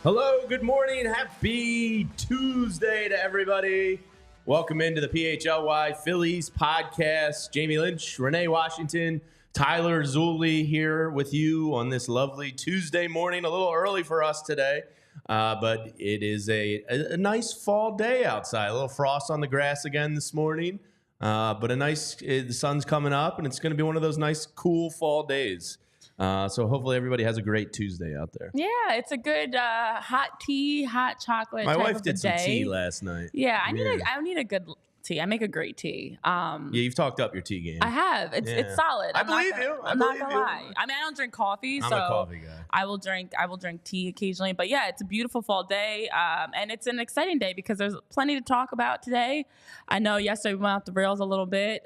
Hello, good morning, happy Tuesday to everybody. Welcome into the PHLY Phillies podcast. Jamie Lynch, Renee Washington, Tyler Zulli here with you on this lovely Tuesday morning. A little early for us today, but it is a nice fall day outside. A little frost on the grass again this morning, but the sun's coming up, and it's going to be one of those nice, cool fall days. So hopefully everybody has a great Tuesday out there. Yeah, it's a good hot tea, hot chocolate. My type wife of did a some day. tea last night. Yeah, I need a good tea. I make a great tea. Yeah, you've talked up your tea game. I have. It's solid. I believe you. I'm not gonna lie. I mean, I don't drink coffee, I'm so a coffee guy. I will drink tea occasionally. But yeah, it's a beautiful fall day, and it's an exciting day because there's plenty to talk about today. I know yesterday we went off the rails a little bit.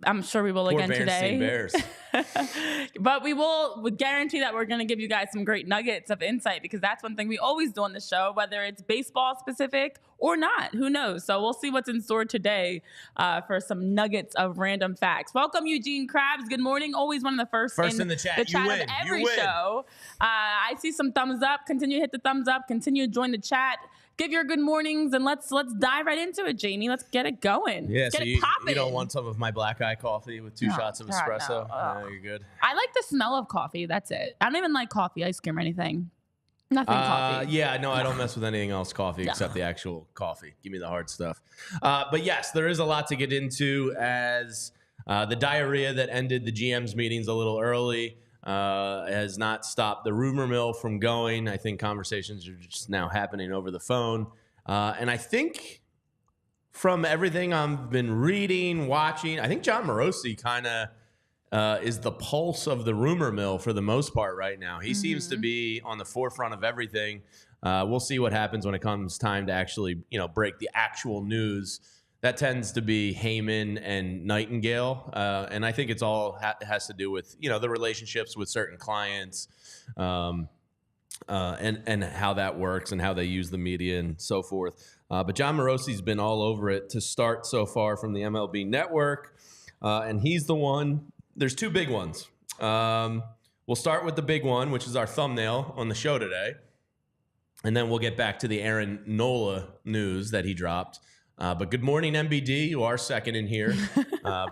I'm sure we will Poor again today. Bears. But we will guarantee that we're going to give you guys some great nuggets of insight, because that's one thing we always do on the show, whether it's baseball specific or not. Who knows? So we'll see what's in store today for some nuggets of random facts. Welcome, Eugene Krabs. Good morning. Always one of the first in the chat. The chat of every show. I see some thumbs up. Continue to hit the thumbs up. Continue to join the chat. Give your good mornings, and let's dive right into it, Jamie. Let's get it going. Yeah, let's so get it popping. You don't want some of my black eye coffee with two shots of espresso? No. You're good. I like the smell of coffee. That's it. I don't even like coffee ice cream or anything. Nothing coffee. Yeah, no, I don't mess with anything else coffee except the actual coffee. Give me the hard stuff. But yes, there is a lot to get into as the diarrhea that ended the GM's meetings a little early has not stopped the rumor mill from going. I think conversations are just now happening over the phone. And I think from everything I've been reading, watching, I think John Morosi kind of is the pulse of the rumor mill for the most part right now. He seems to be on the forefront of everything. We'll see what happens when it comes time to actually, break the actual news. That tends to be Heyman and Nightingale, and I think it's all has to do with the relationships with certain clients, and how that works and how they use the media and so forth. But John Morosi's been all over it to start so far from the MLB Network, and he's the one. There's two big ones. We'll start with the big one, which is our thumbnail on the show today, and then we'll get back to the Aaron Nola news that he dropped. But good morning, MBD. You are second in here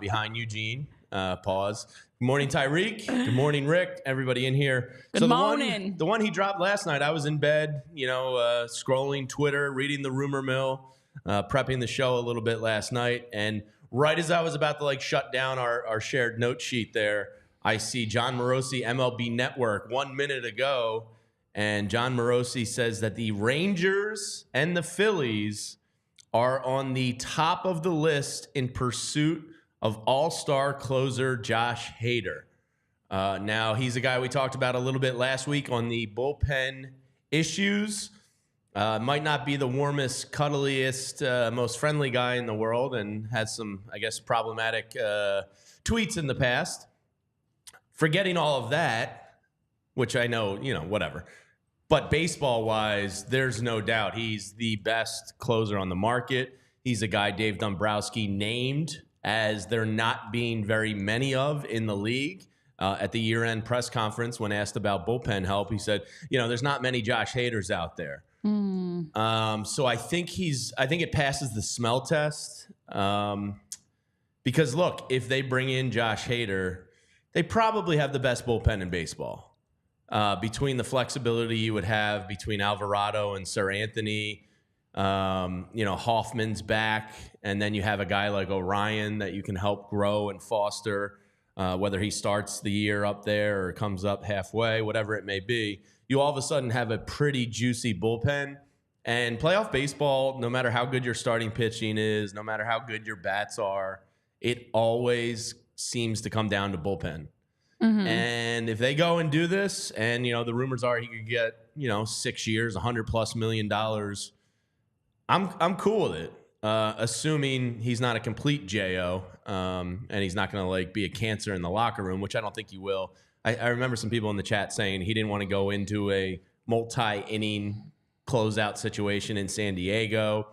behind Eugene. Pause. Good morning, Tyreek. Good morning, Rick. Everybody in here. Good morning. The one he dropped last night, I was in bed, scrolling Twitter, reading the rumor mill, prepping the show a little bit last night. And right as I was about to shut down our shared note sheet there, I see John Morosi, MLB Network, 1 minute ago. And John Morosi says that the Rangers and the Phillies are on the top of the list in pursuit of all-star closer Josh Hader. Now, he's a guy we talked about a little bit last week on the bullpen issues. Might not be the warmest, cuddliest, most friendly guy in the world, and has some, I guess, problematic tweets in the past. Forgetting all of that, which I know, whatever. But baseball-wise, there's no doubt he's the best closer on the market. He's a guy Dave Dombrowski named as there not being very many of in the league. At the year-end press conference, when asked about bullpen help, he said, there's not many Josh Haders out there. So I think it passes the smell test. Because, look, if they bring in Josh Hader, they probably have the best bullpen in baseball. Between the flexibility you would have between Alvarado and Sir Anthony, Hoffman's back, and then you have a guy like Orion that you can help grow and foster, whether he starts the year up there or comes up halfway, whatever it may be. You all of a sudden have a pretty juicy bullpen. And playoff baseball, no matter how good your starting pitching is, no matter how good your bats are, it always seems to come down to bullpen. Mm-hmm. And if they go and do this, and the rumors are he could get 6 years, $100+ million. I'm cool with it. Assuming he's not a complete JO, and he's not going to like be a cancer in the locker room, which I don't think he will. I remember some people in the chat saying he didn't want to go into a multi-inning closeout situation in San Diego.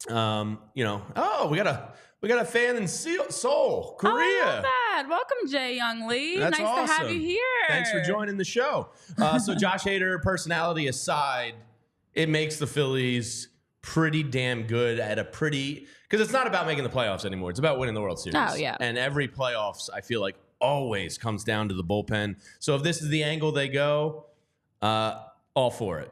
We got a fan in Seoul, Korea. Oh, I love that. Welcome, Jay Young Lee. That's nice awesome. to have you here. Thanks for joining the show. So Josh Hader, personality aside, it makes the Phillies pretty damn good at because it's not about making the playoffs anymore. It's about winning the World Series. Oh, yeah. And every playoffs, I feel like, always comes down to the bullpen. So if this is the angle they go, all for it.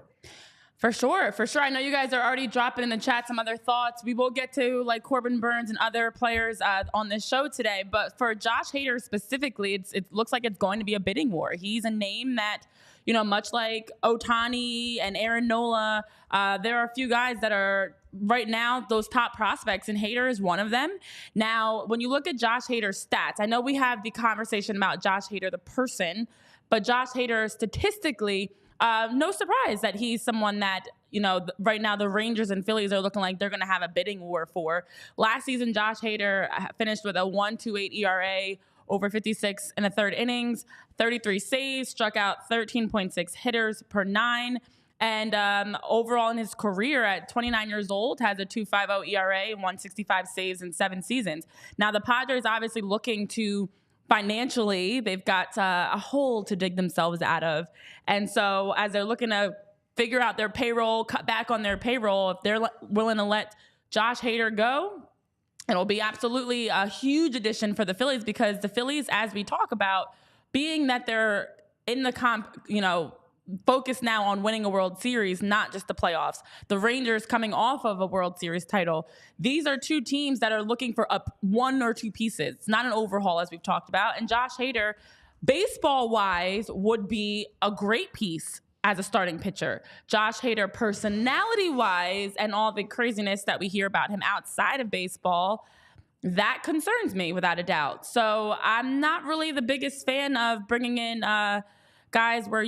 For sure. I know you guys are already dropping in the chat some other thoughts. We will get to like Corbin Burns and other players on this show today. But for Josh Hader specifically, it looks like it's going to be a bidding war. He's a name that, much like Ohtani and Aaron Nola, there are a few guys that are right now those top prospects, and Hader is one of them. Now, when you look at Josh Hader's stats, I know we have the conversation about Josh Hader, the person, but Josh Hader statistically, no surprise that he's someone that, right now the Rangers and Phillies are looking like they're going to have a bidding war for. Last season, Josh Hader finished with a 1.28 ERA, over 56 and a third innings, 33 saves, struck out 13.6 hitters per 9. And overall in his career at 29 years old, has a 2.50 ERA, 165 saves in 7 seasons. Now, the Padres obviously looking to financially, they've got a hole to dig themselves out of. And so as they're looking to figure out their payroll, cut back on their payroll, if they're willing to let Josh Hader go, it'll be absolutely a huge addition for the Phillies, because the Phillies, as we talk about, being that they're in the focus now on winning a World Series, not just the playoffs. The Rangers coming off of a World Series title. These are two teams that are looking for one or two pieces. It's not an overhaul, as we've talked about. And Josh Hader, baseball-wise, would be a great piece as a starting pitcher. Josh Hader, personality-wise, and all the craziness that we hear about him outside of baseball, that concerns me without a doubt. So I'm not really the biggest fan of bringing in guys where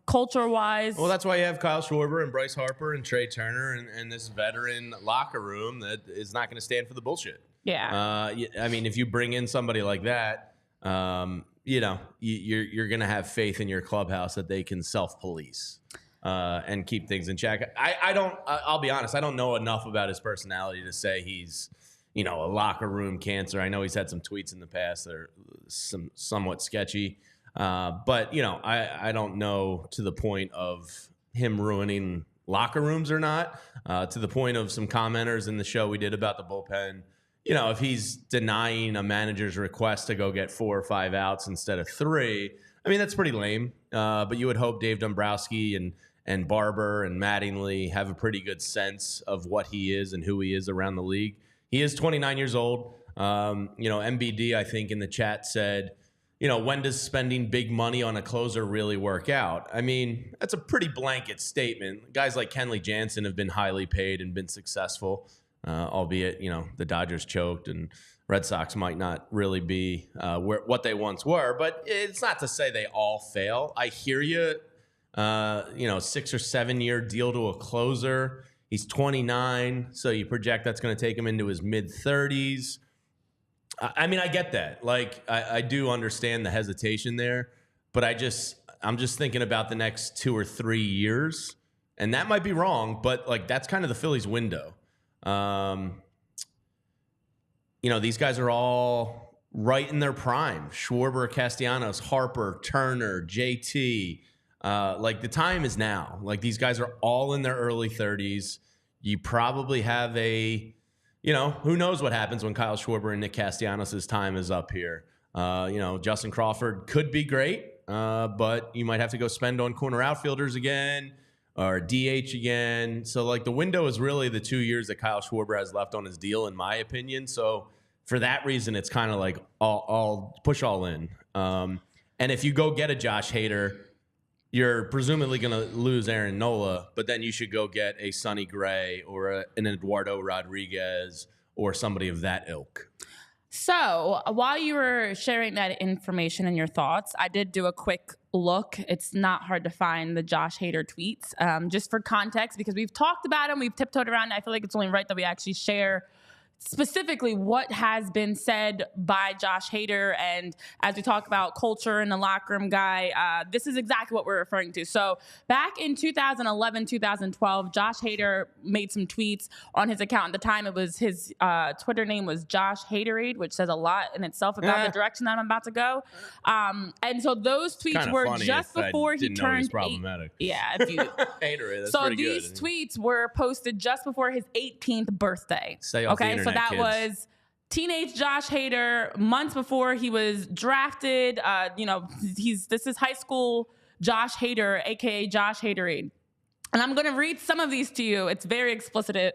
culture-wise. Well, that's why you have Kyle Schwarber and Bryce Harper and Trey Turner and this veteran locker room that is not going to stand for the bullshit. Yeah. I mean, if you bring in somebody like that, you're going to have faith in your clubhouse that they can self-police and keep things in check. I'll be honest, I don't know enough about his personality to say he's, a locker room cancer. I know he's had some tweets in the past that are somewhat sketchy. But, I don't know to the point of him ruining locker rooms or not, to the point of some commenters in the show we did about the bullpen. If he's denying a manager's request to go get 4 or 5 outs instead of 3, I mean, that's pretty lame. But you would hope Dave Dombrowski and Barber and Mattingly have a pretty good sense of what he is and who he is around the league. He is 29 years old. MBD, I think, in the chat said, when does spending big money on a closer really work out? I mean, that's a pretty blanket statement. Guys like Kenley Jansen have been highly paid and been successful, albeit, the Dodgers choked and Red Sox might not really be what they once were. But it's not to say they all fail. I hear you, 6 or 7 year deal to a closer. He's 29, so you project that's going to take him into his mid-30s. I mean, I get that. Like, I do understand the hesitation there, but I'm just thinking about the next 2 or 3 years, and that might be wrong, but like that's kind of the Phillies' window. These guys are all right in their prime. Schwarber, Castellanos, Harper, Turner, JT. Like the time is now. Like these guys are all in their early 30s. You probably have who knows what happens when Kyle Schwarber and Nick Castellanos' time is up here. Justin Crawford could be great, but you might have to go spend on corner outfielders again or DH again. So, like, the window is really the 2 years that Kyle Schwarber has left on his deal, in my opinion. So, for that reason, it's kind of like I'll push all in. And if you go get a Josh Hader, you're presumably going to lose Aaron Nola, but then you should go get a Sonny Gray or an Eduardo Rodriguez or somebody of that ilk. So while you were sharing that information and your thoughts, I did do a quick look, it's not hard to find the Josh Hader tweets. Just for context, because we've talked about him, we've tiptoed around. I feel like it's only right that we actually share specifically what has been said by Josh Hader. And as we talk about culture in the locker room guy, this is exactly what we're referring to. So back in 2011, 2012, Josh Hader made some tweets on his account. At the time, it was his Twitter name was Josh Haderade, which says a lot in itself about the direction that I'm about to go. And so those tweets were just before he turned problematic. Yeah, if you Haderade, that's so pretty these good. tweets were posted just before his 18th birthday. Stay off the internet, so that kids. was teenage Josh Hader months before he was drafted. This is high school Josh Hader, aka Josh Haderade. And I'm going to read some of these to you. It's very explicit,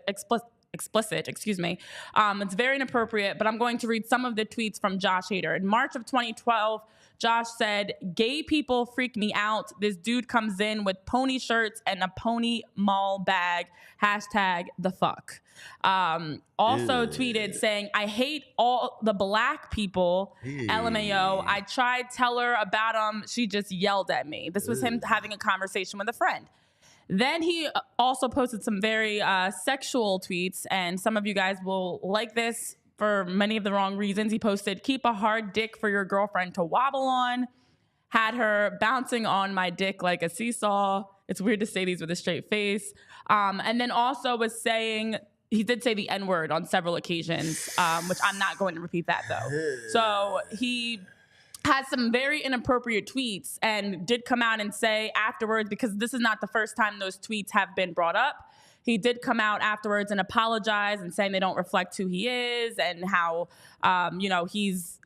excuse me. It's very inappropriate, but I'm going to read some of the tweets from Josh Hader. In March of 2012, Josh said, "Gay people freak me out. This dude comes in with pony shirts and a pony mall bag. Hashtag the fuck." Also tweeted saying, "I hate all the black people. LMAO. I tried tell her about them. She just yelled at me." This was him having a conversation with a friend. Then he also posted some very sexual tweets, and some of you guys will like this for many of the wrong reasons. He posted, "Keep a hard dick for your girlfriend to wobble on." Had her bouncing on my dick like a seesaw. It's weird to say these with a straight face. And then also was saying, he did say the N-word on several occasions, which I'm not going to repeat that though. So he had some very inappropriate tweets and did come out and say afterwards, because this is not the first time those tweets have been brought up, he did come out afterwards and apologize and saying they don't reflect who he is and how, he's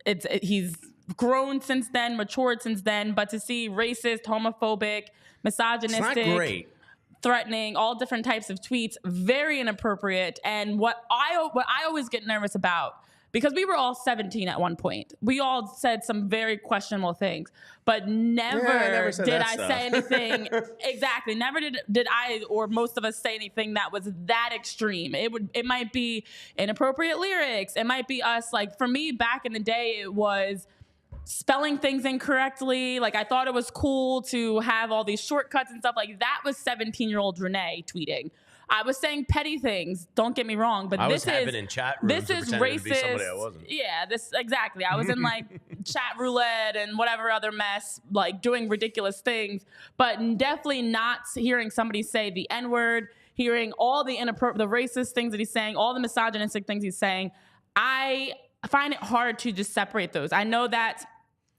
grown since then, matured since then. But to see racist, homophobic, misogynistic, it's not great, threatening, all different types of tweets, very inappropriate. And what I always get nervous about, because we were all 17 at one point, we all said some very questionable things, but never did I say anything. Exactly. Never did I, or most of us, say anything that was that extreme. It might be inappropriate lyrics. It might be us, like for me back in the day, it was spelling things incorrectly. Like I thought it was cool to have all these shortcuts and stuff. Like that was 17-year-old Renee tweeting. I was saying petty things. Don't get me wrong, but this is in chat rooms. This is racist. To be somebody I wasn't. Yeah, exactly. I was in like chat roulette and whatever other mess, like doing ridiculous things, but definitely not hearing somebody say the N-word, hearing all the the racist things that he's saying, all the misogynistic things he's saying. I find it hard to just separate those. I know that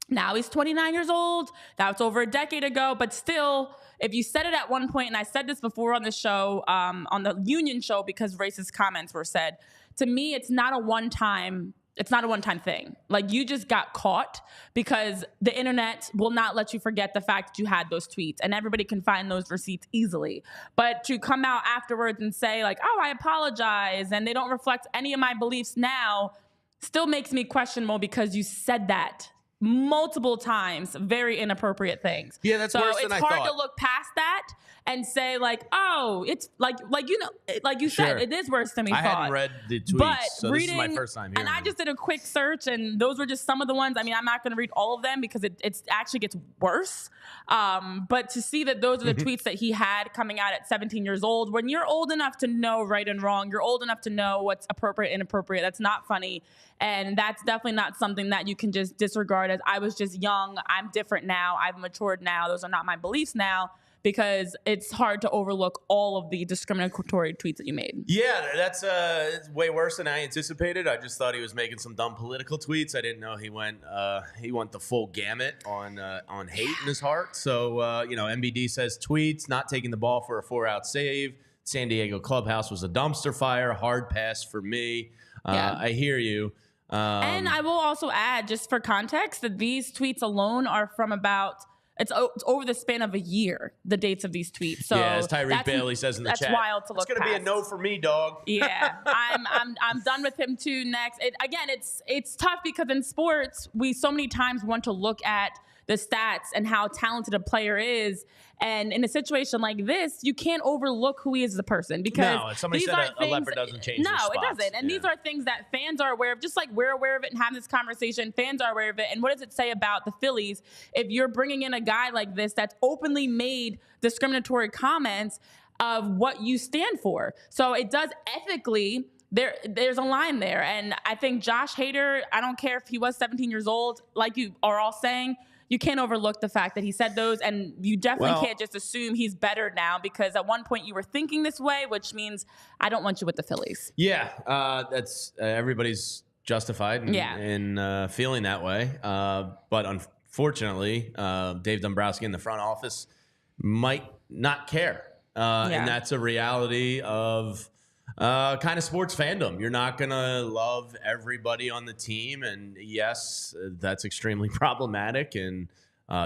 now he's 29 years old. That was over a decade ago, but still, if you said it at one point, and I said this before on the show, on the Union show, because racist comments were said, to me, it's not a one-time thing. Like you just got caught, because the internet will not let you forget the fact that you had those tweets, and everybody can find those receipts easily. But to come out afterwards and say like, "Oh, I apologize," and they don't reflect any of my beliefs now, still makes me question, well, because you said that multiple times, very inappropriate things. Yeah, that's worse than I thought. It's hard to look past that and say like, oh, it's like you said, it is worse than we thought. I hadn't read the tweets, but so this is my first time hearing And I just did a quick search, and those were just some of the ones. I mean, I'm not going to read all of them because it actually gets worse. But to see that those are the tweets that he had coming out at 17 years old, when you're old enough to know right and wrong, you're old enough to know what's appropriate and inappropriate. That's not funny. And that's definitely not something that you can just disregard as, I was just young, I'm different now, I've matured now, those are not my beliefs now, because it's hard to overlook all of the discriminatory tweets that you made. Yeah, that's it's way worse than I anticipated. I just thought he was making some dumb political tweets. I didn't know he went the full gamut on hate in his heart. So, MBD says tweets, not taking the ball for a 4-out save. San Diego clubhouse was a dumpster fire, hard pass for me. I hear you. And I will also add, just for context, that these tweets alone are from it's over the span of a year, the dates of these tweets. So yeah, as Tyreek Bailey says in the chat, that's wild to look past. It's going to be a no for me, dog. Yeah, I'm done with him too. Next, it's tough because in sports, we so many times want to look at the stats and how talented a player is. And in a situation like this, you can't overlook who he is as a person, because No, somebody said a leopard doesn't change their No, it spots. doesn't. And these are things that fans are aware of, just like we're aware of it and having this conversation. Fans are aware of it. And what does it say about the Phillies if you're bringing in a guy like this that's openly made discriminatory comments of what you stand for? So it does ethically. There's a line there. And I think Josh Hader, I don't care if he was 17 years old, like you are all saying, you can't overlook the fact that he said those, and you definitely can't just assume he's better now, because at one point you were thinking this way, which means I don't want you with the Phillies. Yeah, that's everybody's justified in feeling that way. But unfortunately, Dave Dombrowski in the front office might not care. And that's a reality of kind of sports fandom. You're not going to love everybody on the team. And yes, that's extremely problematic and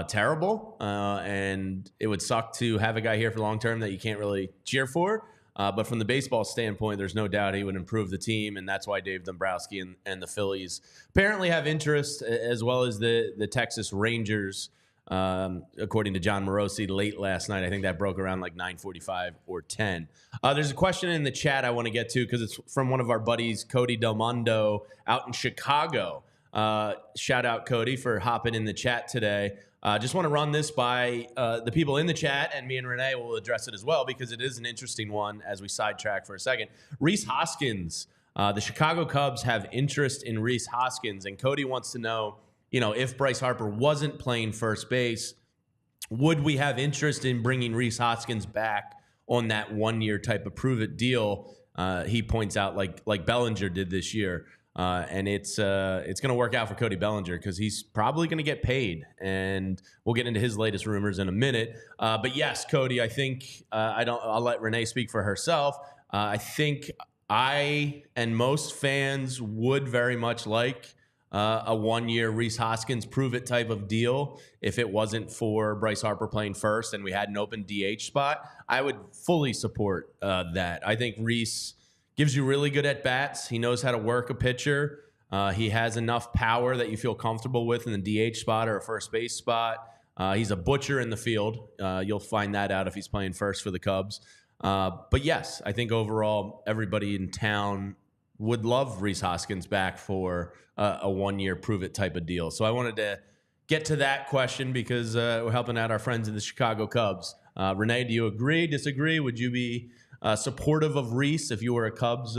terrible. And it would suck to have a guy here for long term that you can't really cheer for. But from the baseball standpoint, there's no doubt he would improve the team. And that's why Dave Dombrowski and the Phillies apparently have interest, as well as the Texas Rangers. According to John Morosi late last night. I think that broke around like 9:45 or 10. There's a question in the chat I want to get to because it's from one of our buddies, Cody Del Mondo, out in Chicago. Shout out, Cody, for hopping in the chat today. Just want to run this by the people in the chat, and me and Renee will address it as well because it is an interesting one as we sidetrack for a second. Rhys Hoskins, the Chicago Cubs have interest in Rhys Hoskins, and Cody wants to know, if Bryce Harper wasn't playing first base, would we have interest in bringing Rhys Hoskins back on that 1-year type of prove-it deal? He points out like Bellinger did this year. And it's going to work out for Cody Bellinger because he's probably going to get paid. And we'll get into his latest rumors in a minute. But yes, Cody, I think I'll let Renee speak for herself. I think I and most fans would very much like a 1-year Rhys Hoskins prove-it type of deal. If it wasn't for Bryce Harper playing first and we had an open DH spot, I would fully support that. I think Rhys gives you really good at-bats. He knows how to work a pitcher. He has enough power that you feel comfortable with in the DH spot or a first base spot. He's a butcher in the field. You'll find that out if he's playing first for the Cubs. But yes, I think overall everybody in town would love Rhys Hoskins back for a 1-year prove-it type of deal. So I wanted to get to that question because we're helping out our friends in the Chicago Cubs. Renee, do you agree, disagree? Would you be supportive of Rhys if you were a Cubs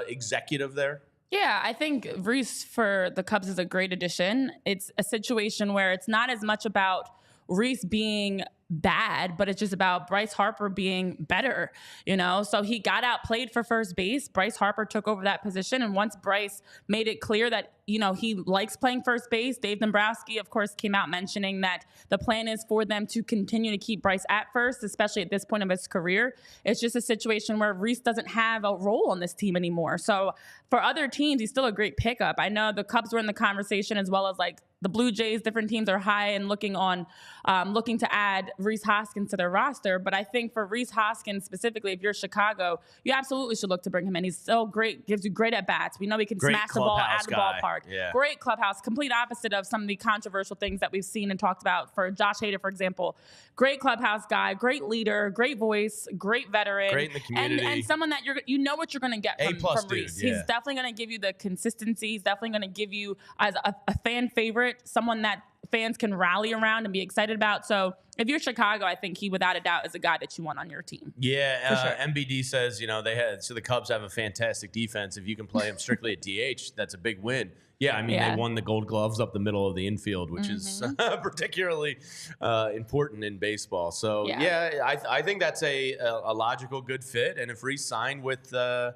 executive there? Yeah, I think Rhys for the Cubs is a great addition. It's a situation where it's not as much about Rhys being bad, but it's just about Bryce Harper being better, So he got outplayed for first base. Bryce Harper took over that position. And once Bryce made it clear that, he likes playing first base, Dave Dombrowski, of course, came out mentioning that the plan is for them to continue to keep Bryce at first, especially at this point of his career. It's just a situation where Rhys doesn't have a role on this team anymore. So for other teams, he's still a great pickup. I know the Cubs were in the conversation as well as the Blue Jays. Different teams are high and looking to add Rhys Hoskins to their roster. But I think for Rhys Hoskins specifically, if you're Chicago, you absolutely should look to bring him in. He's so great, gives you great at-bats. We know he can smash the ball out of the ballpark. Yeah. Great clubhouse, complete opposite of some of the controversial things that we've seen and talked about for Josh Hader, for example. Great clubhouse guy, great leader, great voice, great veteran. Great in the community. And someone that you know what you're going to get from Rhys. Yeah. He's definitely going to give you the consistency. He's definitely going to give you, as a fan favorite, someone that fans can rally around and be excited about. So if you're Chicago, I think he, without a doubt, is a guy that you want on your team. Yeah, sure. MBD says, the Cubs have a fantastic defense. If you can play him strictly at DH, that's a big win. Yeah, I mean, they won the Gold Gloves up the middle of the infield, which is particularly important in baseball. So, I think that's a logical, good fit. And if Rhys signed with the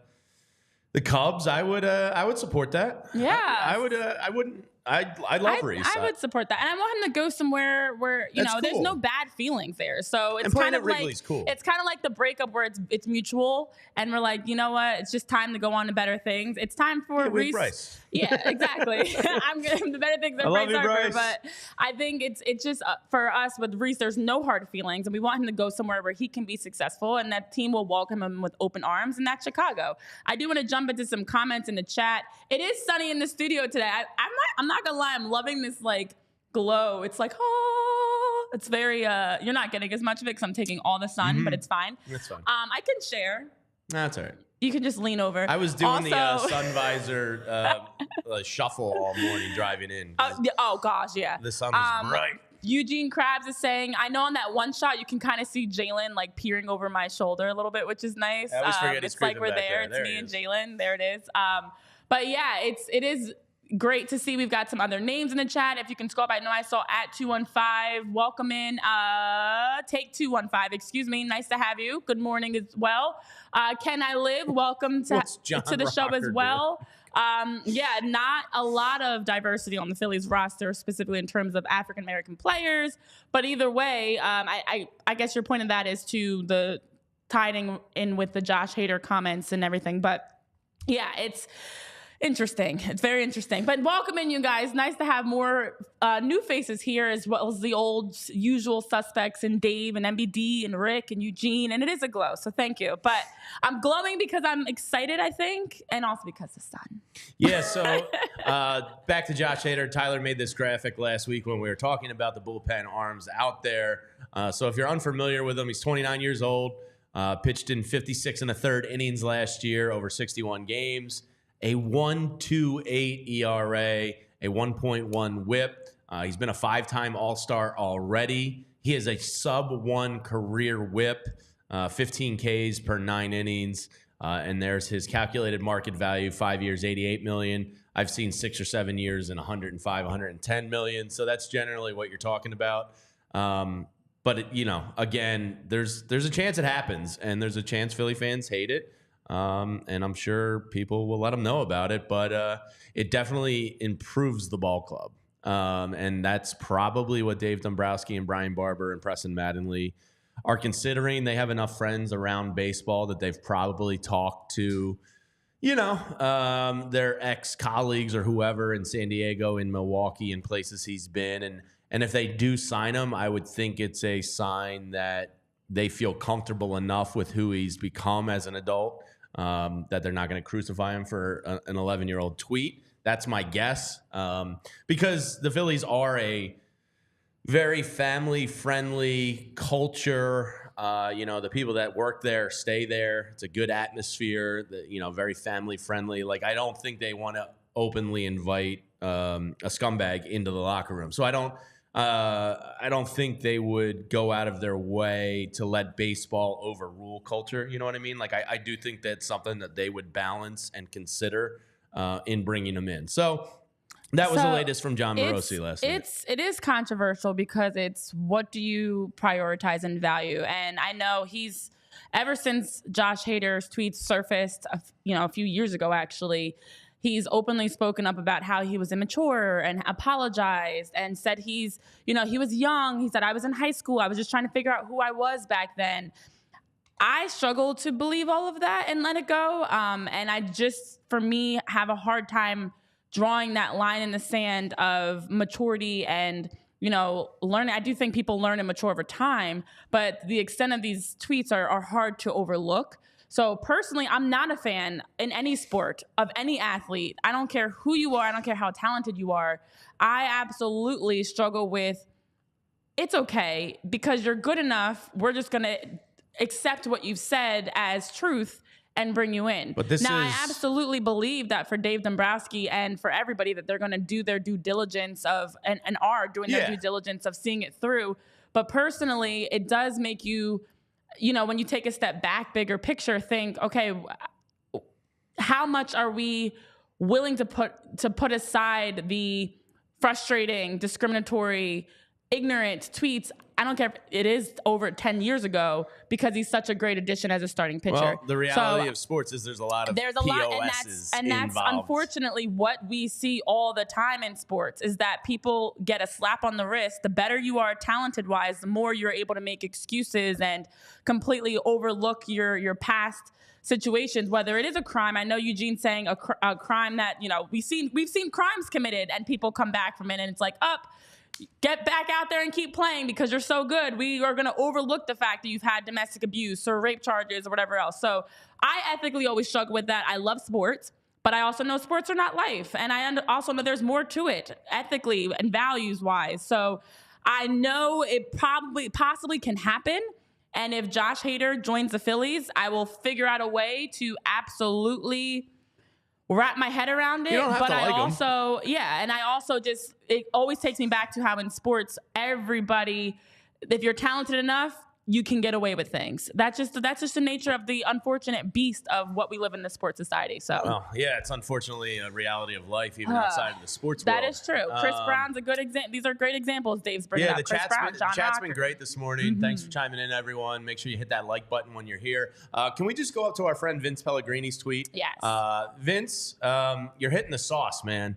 Cubs, I would support that. Yeah, I wouldn't. I love Rhys. I would support that, and I want him to go somewhere where there's no bad feelings there. So it's kind of like cool. It's kind of like the breakup where it's mutual, and we're like, you know what? It's just time to go on to better things. It's time for Rhys. Bryce. Yeah, exactly. I'm getting the better things. I love you, Bryce. But I think it's just for us with Rhys. There's no hard feelings, and we want him to go somewhere where he can be successful, and that team will welcome him with open arms, and that's Chicago. I do want to jump into some comments in the chat. It is sunny in the studio today. I'm not gonna lie, I'm loving this glow. It's like, oh, it's very, you're not getting as much of it because I'm taking all the sun, but it's fine. That's fine. I can share. That's all right. You can just lean over. I was doing the Also- sun visor shuffle all morning driving in. Oh gosh, yeah. The sun was bright. Eugene Krabs is saying, I know on that one shot you can kind of see Jalen like peering over my shoulder a little bit, which is nice. I always forget he's it's like creeping we're back there. there. It's There me he and is. Jalen. There it is. But yeah, it is great to see. We've got some other names in the chat. If you can scroll up, I know I saw at 215. Welcome in. Take 215. Excuse me. Nice to have you. Good morning as well. Can I live? Welcome to the show as well. Yeah, not a lot of diversity on the Phillies roster, specifically in terms of African American players. But either way, I guess your point of that is to the tying in with the Josh Hader comments and everything. But yeah, it's interesting. It's very interesting. But welcome in, you guys. Nice to have more new faces here, as well as the old usual suspects and Dave and MBD and Rick and Eugene. And it is a glow, so thank you. But I'm glowing because I'm excited, I think, and also because the sun. Yeah, so back to Josh Hader. Tyler made this graphic last week when we were talking about the bullpen arms out there. So if you're unfamiliar with him, he's 29 years old, pitched in 56 and a third innings last year over 61 games. A 1.28 ERA, a 1.1 WHIP. He's been a 5-time All-Star already. He has a sub-1 career WHIP, 15 Ks per 9 innings. And there's his calculated market value, 5 years, $88 million. I've seen 6 or 7 years in $105, $110 million. So that's generally what you're talking about. But again, there's a chance it happens, and there's a chance Philly fans hate it. And I'm sure people will let them know about it, but it definitely improves the ball club. And that's probably what Dave Dombrowski and Brian Barber and Preston Mattingly are considering. They have enough friends around baseball that they've probably talked to, their ex-colleagues or whoever in San Diego, in Milwaukee, and places he's been. And if they do sign him, I would think it's a sign that they feel comfortable enough with who he's become as an adult, that they're not going to crucify him for an 11-year-old tweet. That's my guess, because the Phillies are a very family-friendly culture. The people that work there stay there. It's a good atmosphere, very family-friendly. Like, I don't think they want to openly invite a scumbag into the locker room. So I don't think they would go out of their way to let baseball overrule culture. You know what I mean? Like, I do think that's something that they would balance and consider in bringing him in. So that was the latest from John Morosi last night. It is controversial because it's what do you prioritize and value? And I know he's, ever since Josh Hader's tweets surfaced, a few years ago, actually, he's openly spoken up about how he was immature and apologized and said he was young. He said, I was in high school. I was just trying to figure out who I was back then. I struggle to believe all of that and let it go. And I just, for me, have a hard time drawing that line in the sand of maturity and, learning. I do think people learn and mature over time, but the extent of these tweets are hard to overlook. So personally, I'm not a fan in any sport of any athlete. I don't care who you are. I don't care how talented you are. I absolutely struggle with, it's okay because you're good enough. We're just going to accept what you've said as truth and bring you in. But I absolutely believe that for Dave Dombrowski and for everybody that they're going to do their due diligence of and are doing their due diligence of seeing it through. But personally, it does make you, when you take a step back, bigger picture, think, okay, how much are we willing to put aside the frustrating, discriminatory, ignorant tweets? I don't care if it is over 10 years ago because he's such a great addition as a starting pitcher. Well, the reality of sports is there's a lot of POSs and that's unfortunately what we see all the time in sports is that people get a slap on the wrist. The better you are talent-wise, the more you're able to make excuses and completely overlook your past situations, whether it is a crime. I know Eugene saying a crime that, we've seen crimes committed and people come back from it and it's like, get back out there and keep playing because you're so good. We are going to overlook the fact that you've had domestic abuse or rape charges or whatever else. So I ethically always struggle with that. I love sports, But I also know sports are not life. And I also know there's more to it ethically and values wise. So I know it possibly can happen. And if Josh Hader joins the Phillies, I will figure out a way to absolutely wrap my head around it. You don't have but to I like also, and I also it always takes me back to how in sports, everybody, if you're talented enough, you can get away with things. That's just the nature of the unfortunate beast of what we live in the sports society. So, well, yeah, it's unfortunately a reality of life, even outside of the sports world. That is true. Chris Brown's a good example. These are great examples. Dave's bringing up. The Chris Brown, John chat's Rocker. been great this morning. Thanks for chiming in, everyone. Make sure you hit that like button when you're here. Can we just go up to our friend Vince Pellegrini's tweet? Yes. Vince, you're hitting the sauce, man.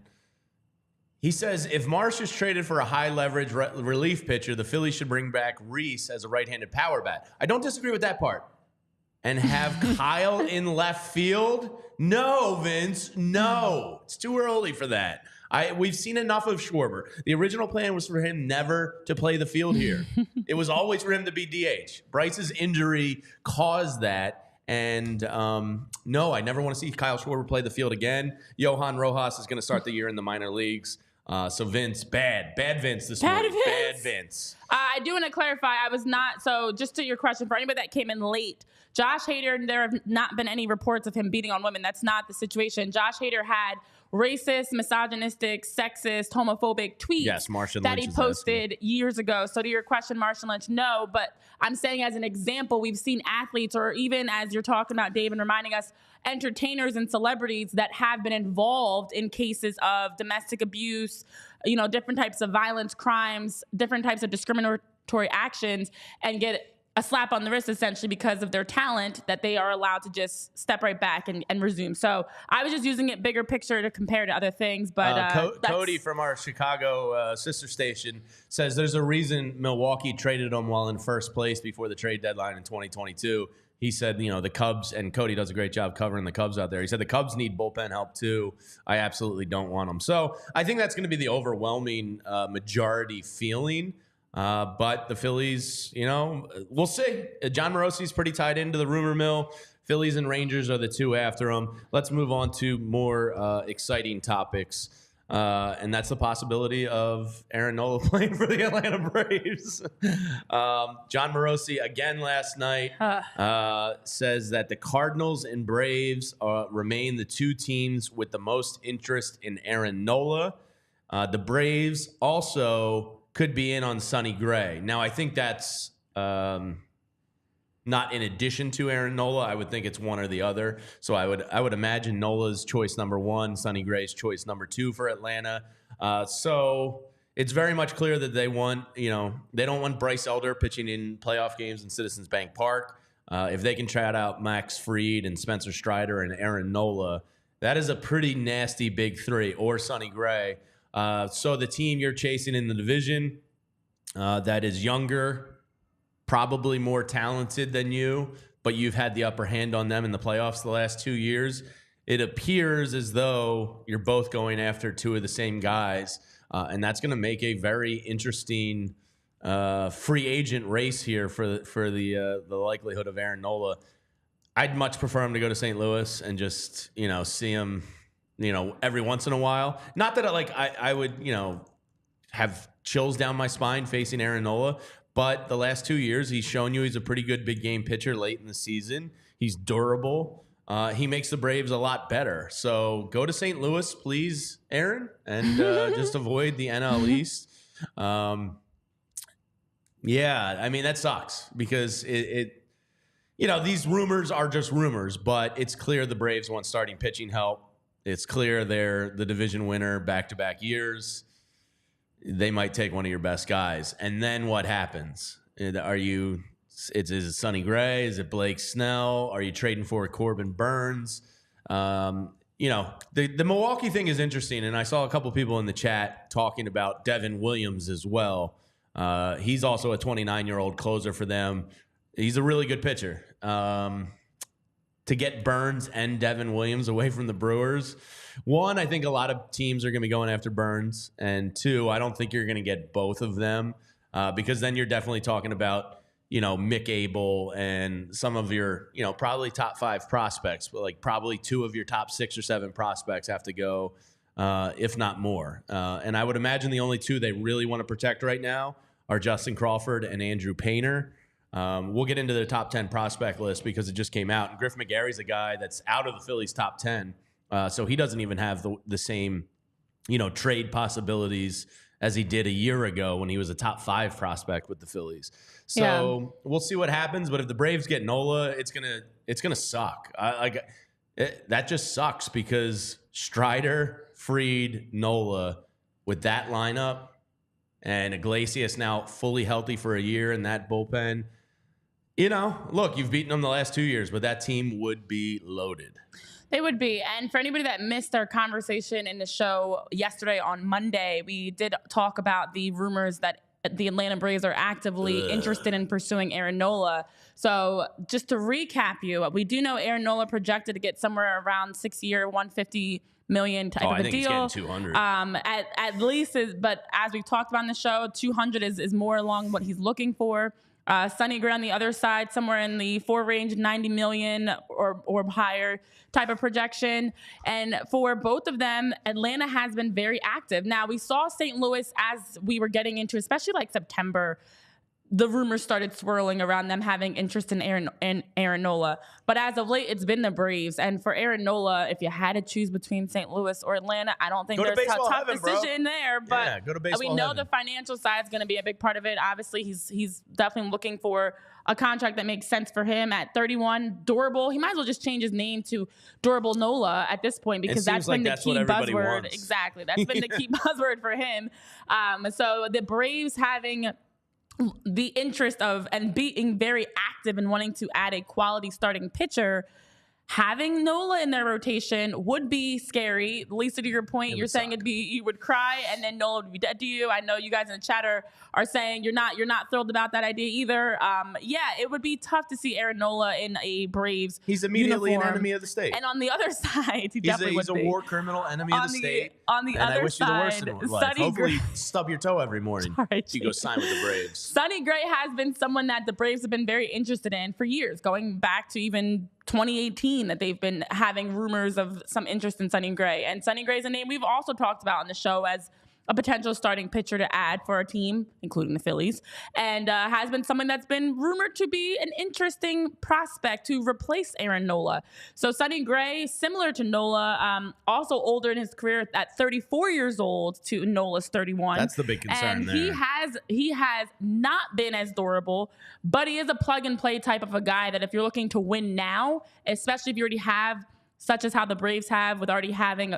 He says, if Marsh is traded for a high-leverage relief pitcher, the Phillies should bring back Reese as a right-handed power bat. I don't disagree with that part. And have Kyle in left field? No, Vince, no. It's too early for that. We've seen enough of Schwarber. The original plan was for him never to play the field here. It was always for him to be DH. Bryce's injury caused that. And no, I never want to see Kyle Schwarber play the field again. Johan Rojas is going to start the year in the minor leagues. So Vince, bad Vince this morning. Bad Vince. I do want to clarify. I was not. So just to your question, for anybody that came in late, Josh Hader, there have not been any reports of him beating on women. That's not the situation. Josh Hader had racist, misogynistic, sexist, homophobic tweets that he posted years ago. So to your question, Marshall Lynch, no. But I'm saying as an example, we've seen athletes, or even as you're talking about, Dave, and reminding us, entertainers and celebrities that have been involved in cases of domestic abuse, different types of violence, crimes, different types of discriminatory actions, and get a slap on the wrist essentially because of their talent, that they are allowed to just step right back and resume. So I was just using it bigger picture to compare to other things. But Cody from our Chicago sister station says there's a reason Milwaukee traded him while in first place before the trade deadline in 2022. He said, the Cubs, and Cody does a great job covering the Cubs out there. He said the Cubs need bullpen help too. I absolutely don't want them. So I think that's going to be the overwhelming majority feeling. But the Phillies, we'll see. John Morosi's pretty tied into the rumor mill. Phillies and Rangers are the two after him. Let's move on to more exciting topics. And that's the possibility of Aaron Nola playing for the Atlanta Braves. John Morosi, again last night, says that the Cardinals and Braves remain the two teams with the most interest in Aaron Nola. The Braves also could be in on Sonny Gray. Now, I think that's not in addition to Aaron Nola. I would think it's one or the other. So I would imagine Nola's choice number one, Sonny Gray's choice number two for Atlanta. So it's very much clear that they want, they don't want Bryce Elder pitching in playoff games in Citizens Bank Park. If they can trot out Max Fried and Spencer Strider and Aaron Nola, that is a pretty nasty big three, or Sonny Gray. So the team you're chasing in the division that is younger, probably more talented than you, but you've had the upper hand on them in the playoffs the last 2 years. It appears as though you're both going after two of the same guys, and that's going to make a very interesting free agent race here for the likelihood of Aaron Nola. I'd much prefer him to go to St. Louis and just see him every once in a while. Not that I would have chills down my spine facing Aaron Nola. But the last 2 years, he's shown you he's a pretty good big game pitcher late in the season. He's durable. He makes the Braves a lot better. So go to St. Louis, please, Aaron, and just avoid the NL East. That sucks because these rumors are just rumors, but it's clear the Braves want starting pitching help. It's clear they're the division winner back-to-back years. They might take one of your best guys. And then what happens? Is it Sonny Gray? Is it Blake Snell? Are you trading for Corbin Burns? The Milwaukee thing is interesting, and I saw a couple people in the chat talking about Devin Williams as well. He's also a 29-year-old closer for them. He's a really good pitcher. To get Burns and Devin Williams away from the Brewers, one, I think a lot of teams are going to be going after Burns, and two, I don't think you're going to get both of them because then you're definitely talking about Mick Abel and some of your, probably top 5 prospects, but like probably 2 of your top 6 or 7 prospects have to go, if not more. And I would imagine the only 2 they really want to protect right now are Justin Crawford and Andrew Painter. We'll get into the top 10 prospect list because it just came out. And Griff McGarry's a guy that's out of the Phillies top 10. So he doesn't even have the same, trade possibilities as he did a year ago when he was a top 5 prospect with the Phillies. So we'll see what happens. But if the Braves get Nola, it's gonna suck. That just sucks because Strider, Fried, Nola with that lineup, and Iglesias now fully healthy for a year in that bullpen. Look, you've beaten them the last 2 years, but that team would be loaded. They would be. And for anybody that missed our conversation in the show yesterday on Monday, we did talk about the rumors that the Atlanta Braves are actively interested in pursuing Aaron Nola. So just to recap you, we do know Aaron Nola projected to get somewhere around 6-year, $150 million type of a deal. He's getting 200. At least, but as we've talked about in the show, 200 is more along what he's looking for. Sonny Gray on the other side, somewhere in the 4 range, 90 million or higher type of projection. And for both of them, Atlanta has been very active. Now, we saw St. Louis as we were getting into, especially like September, the rumors started swirling around them having interest in Aaron Nola. But as of late, it's been the Braves. And for Aaron Nola, if you had to choose between St. Louis or Atlanta, I don't think there's a tough decision there. But go to baseball we know heaven. the financial side is going to be a big part of it. Obviously, he's definitely looking for a contract that makes sense for him at 31. Durable. He might as well just change his name to Durable Nola at this point because that's been the key buzzword. Wants. Exactly. That's been the key buzzword for him. So the Braves having the interest of and being very active and wanting to add a quality starting pitcher, having Nola in their rotation would be scary. Lisa, to your point, you're saying you would cry and then Nola would be dead to you. I know you guys in the chat are saying you're not thrilled about that idea either. It would be tough to see Aaron Nola in a Braves He's immediately uniform. an enemy of the state. And on the other side, he's a war criminal, enemy of the state. On the other I wish side, you the worst in life. Hopefully, stub your toe every morning. Sorry, you go sign with the Braves. Sonny Gray has been someone that the Braves have been very interested in for years, going back to even 2018 that they've been having rumors of some interest in Sonny Gray. And Sonny Gray is a name we've also talked about on the show as a potential starting pitcher to add for our team, including the Phillies, and has been someone that's been rumored to be an interesting prospect to replace Aaron Nola. So Sonny Gray, similar to Nola, also older in his career at 34 years old to Nola's 31. That's the big concern and there. He has not been as durable, but he is a plug and play type of a guy that if you're looking to win now, especially if you already have, such as how the Braves have with already having,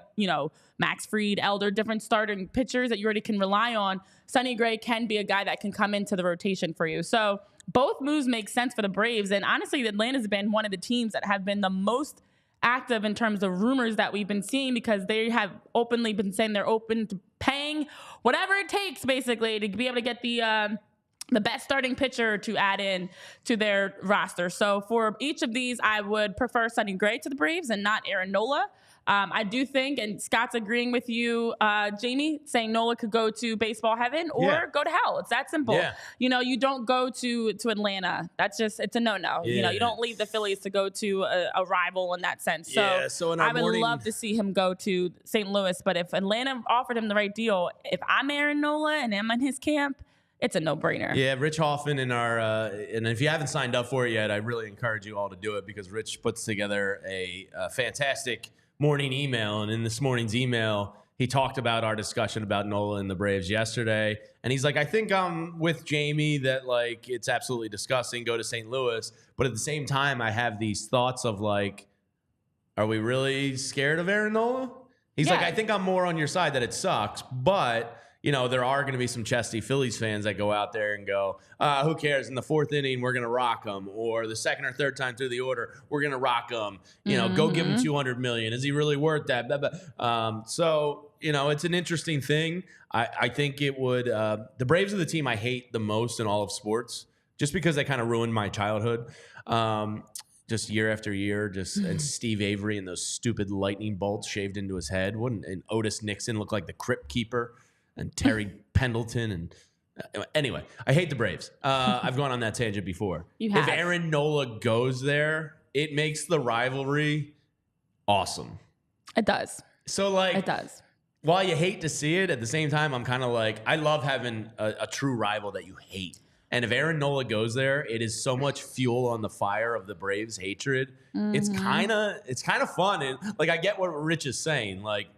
Max Fried, Elder, different starting pitchers that you already can rely on, Sonny Gray can be a guy that can come into the rotation for you. So both moves make sense for the Braves. And honestly, Atlanta's been one of the teams that have been the most active in terms of rumors that we've been seeing because they have openly been saying they're open to paying whatever it takes, basically, to be able to get the best starting pitcher to add in to their roster. So for each of these, I would prefer Sonny Gray to the Braves and not Aaron Nola. I do think, and Scott's agreeing with you, Jamie, saying Nola could go to baseball heaven or go to hell. It's that simple. Yeah. You don't go to Atlanta. It's a no-no. Yeah. You don't leave the Phillies to go to a rival in that sense. So in our I would love to see him go to St. Louis, but if Atlanta offered him the right deal, if I'm Aaron Nola and I'm in his camp, it's a no-brainer. Yeah, Rich Hoffman in our and if you haven't signed up for it yet, I really encourage you all to do it because Rich puts together a fantastic morning email, and in this morning's email, he talked about our discussion about Nola and the Braves yesterday, and he's like, I think I'm with Jamie that like it's absolutely disgusting, go to St. Louis, but at the same time, I have these thoughts of like, are we really scared of Aaron Nola? He's like, I think I'm more on your side that it sucks, but there are going to be some chesty Phillies fans that go out there and go, who cares? In the 4th inning, we're going to rock them. Or the 2nd or 3rd time through the order, we're going to rock them. Go give him $200 million. Is he really worth that? Blah, blah. So, it's an interesting thing. I think it would the Braves are the team I hate the most in all of sports just because they kind of ruined my childhood. Just year after year, and Steve Avery and those stupid lightning bolts shaved into his head. And Otis Nixon looked like the Crypt Keeper. And Terry Pendleton and Anyway, I hate the Braves. I've gone on that tangent before. You have. If Aaron Nola goes there, it makes the rivalry awesome. It does. So, like, It does. While you hate to see it, at the same time, I'm kind of like, I love having a true rival that you hate. And if Aaron Nola goes there, it is so much fuel on the fire of the Braves' hatred. It's kind of fun. And like, I get what Rich is saying. Like,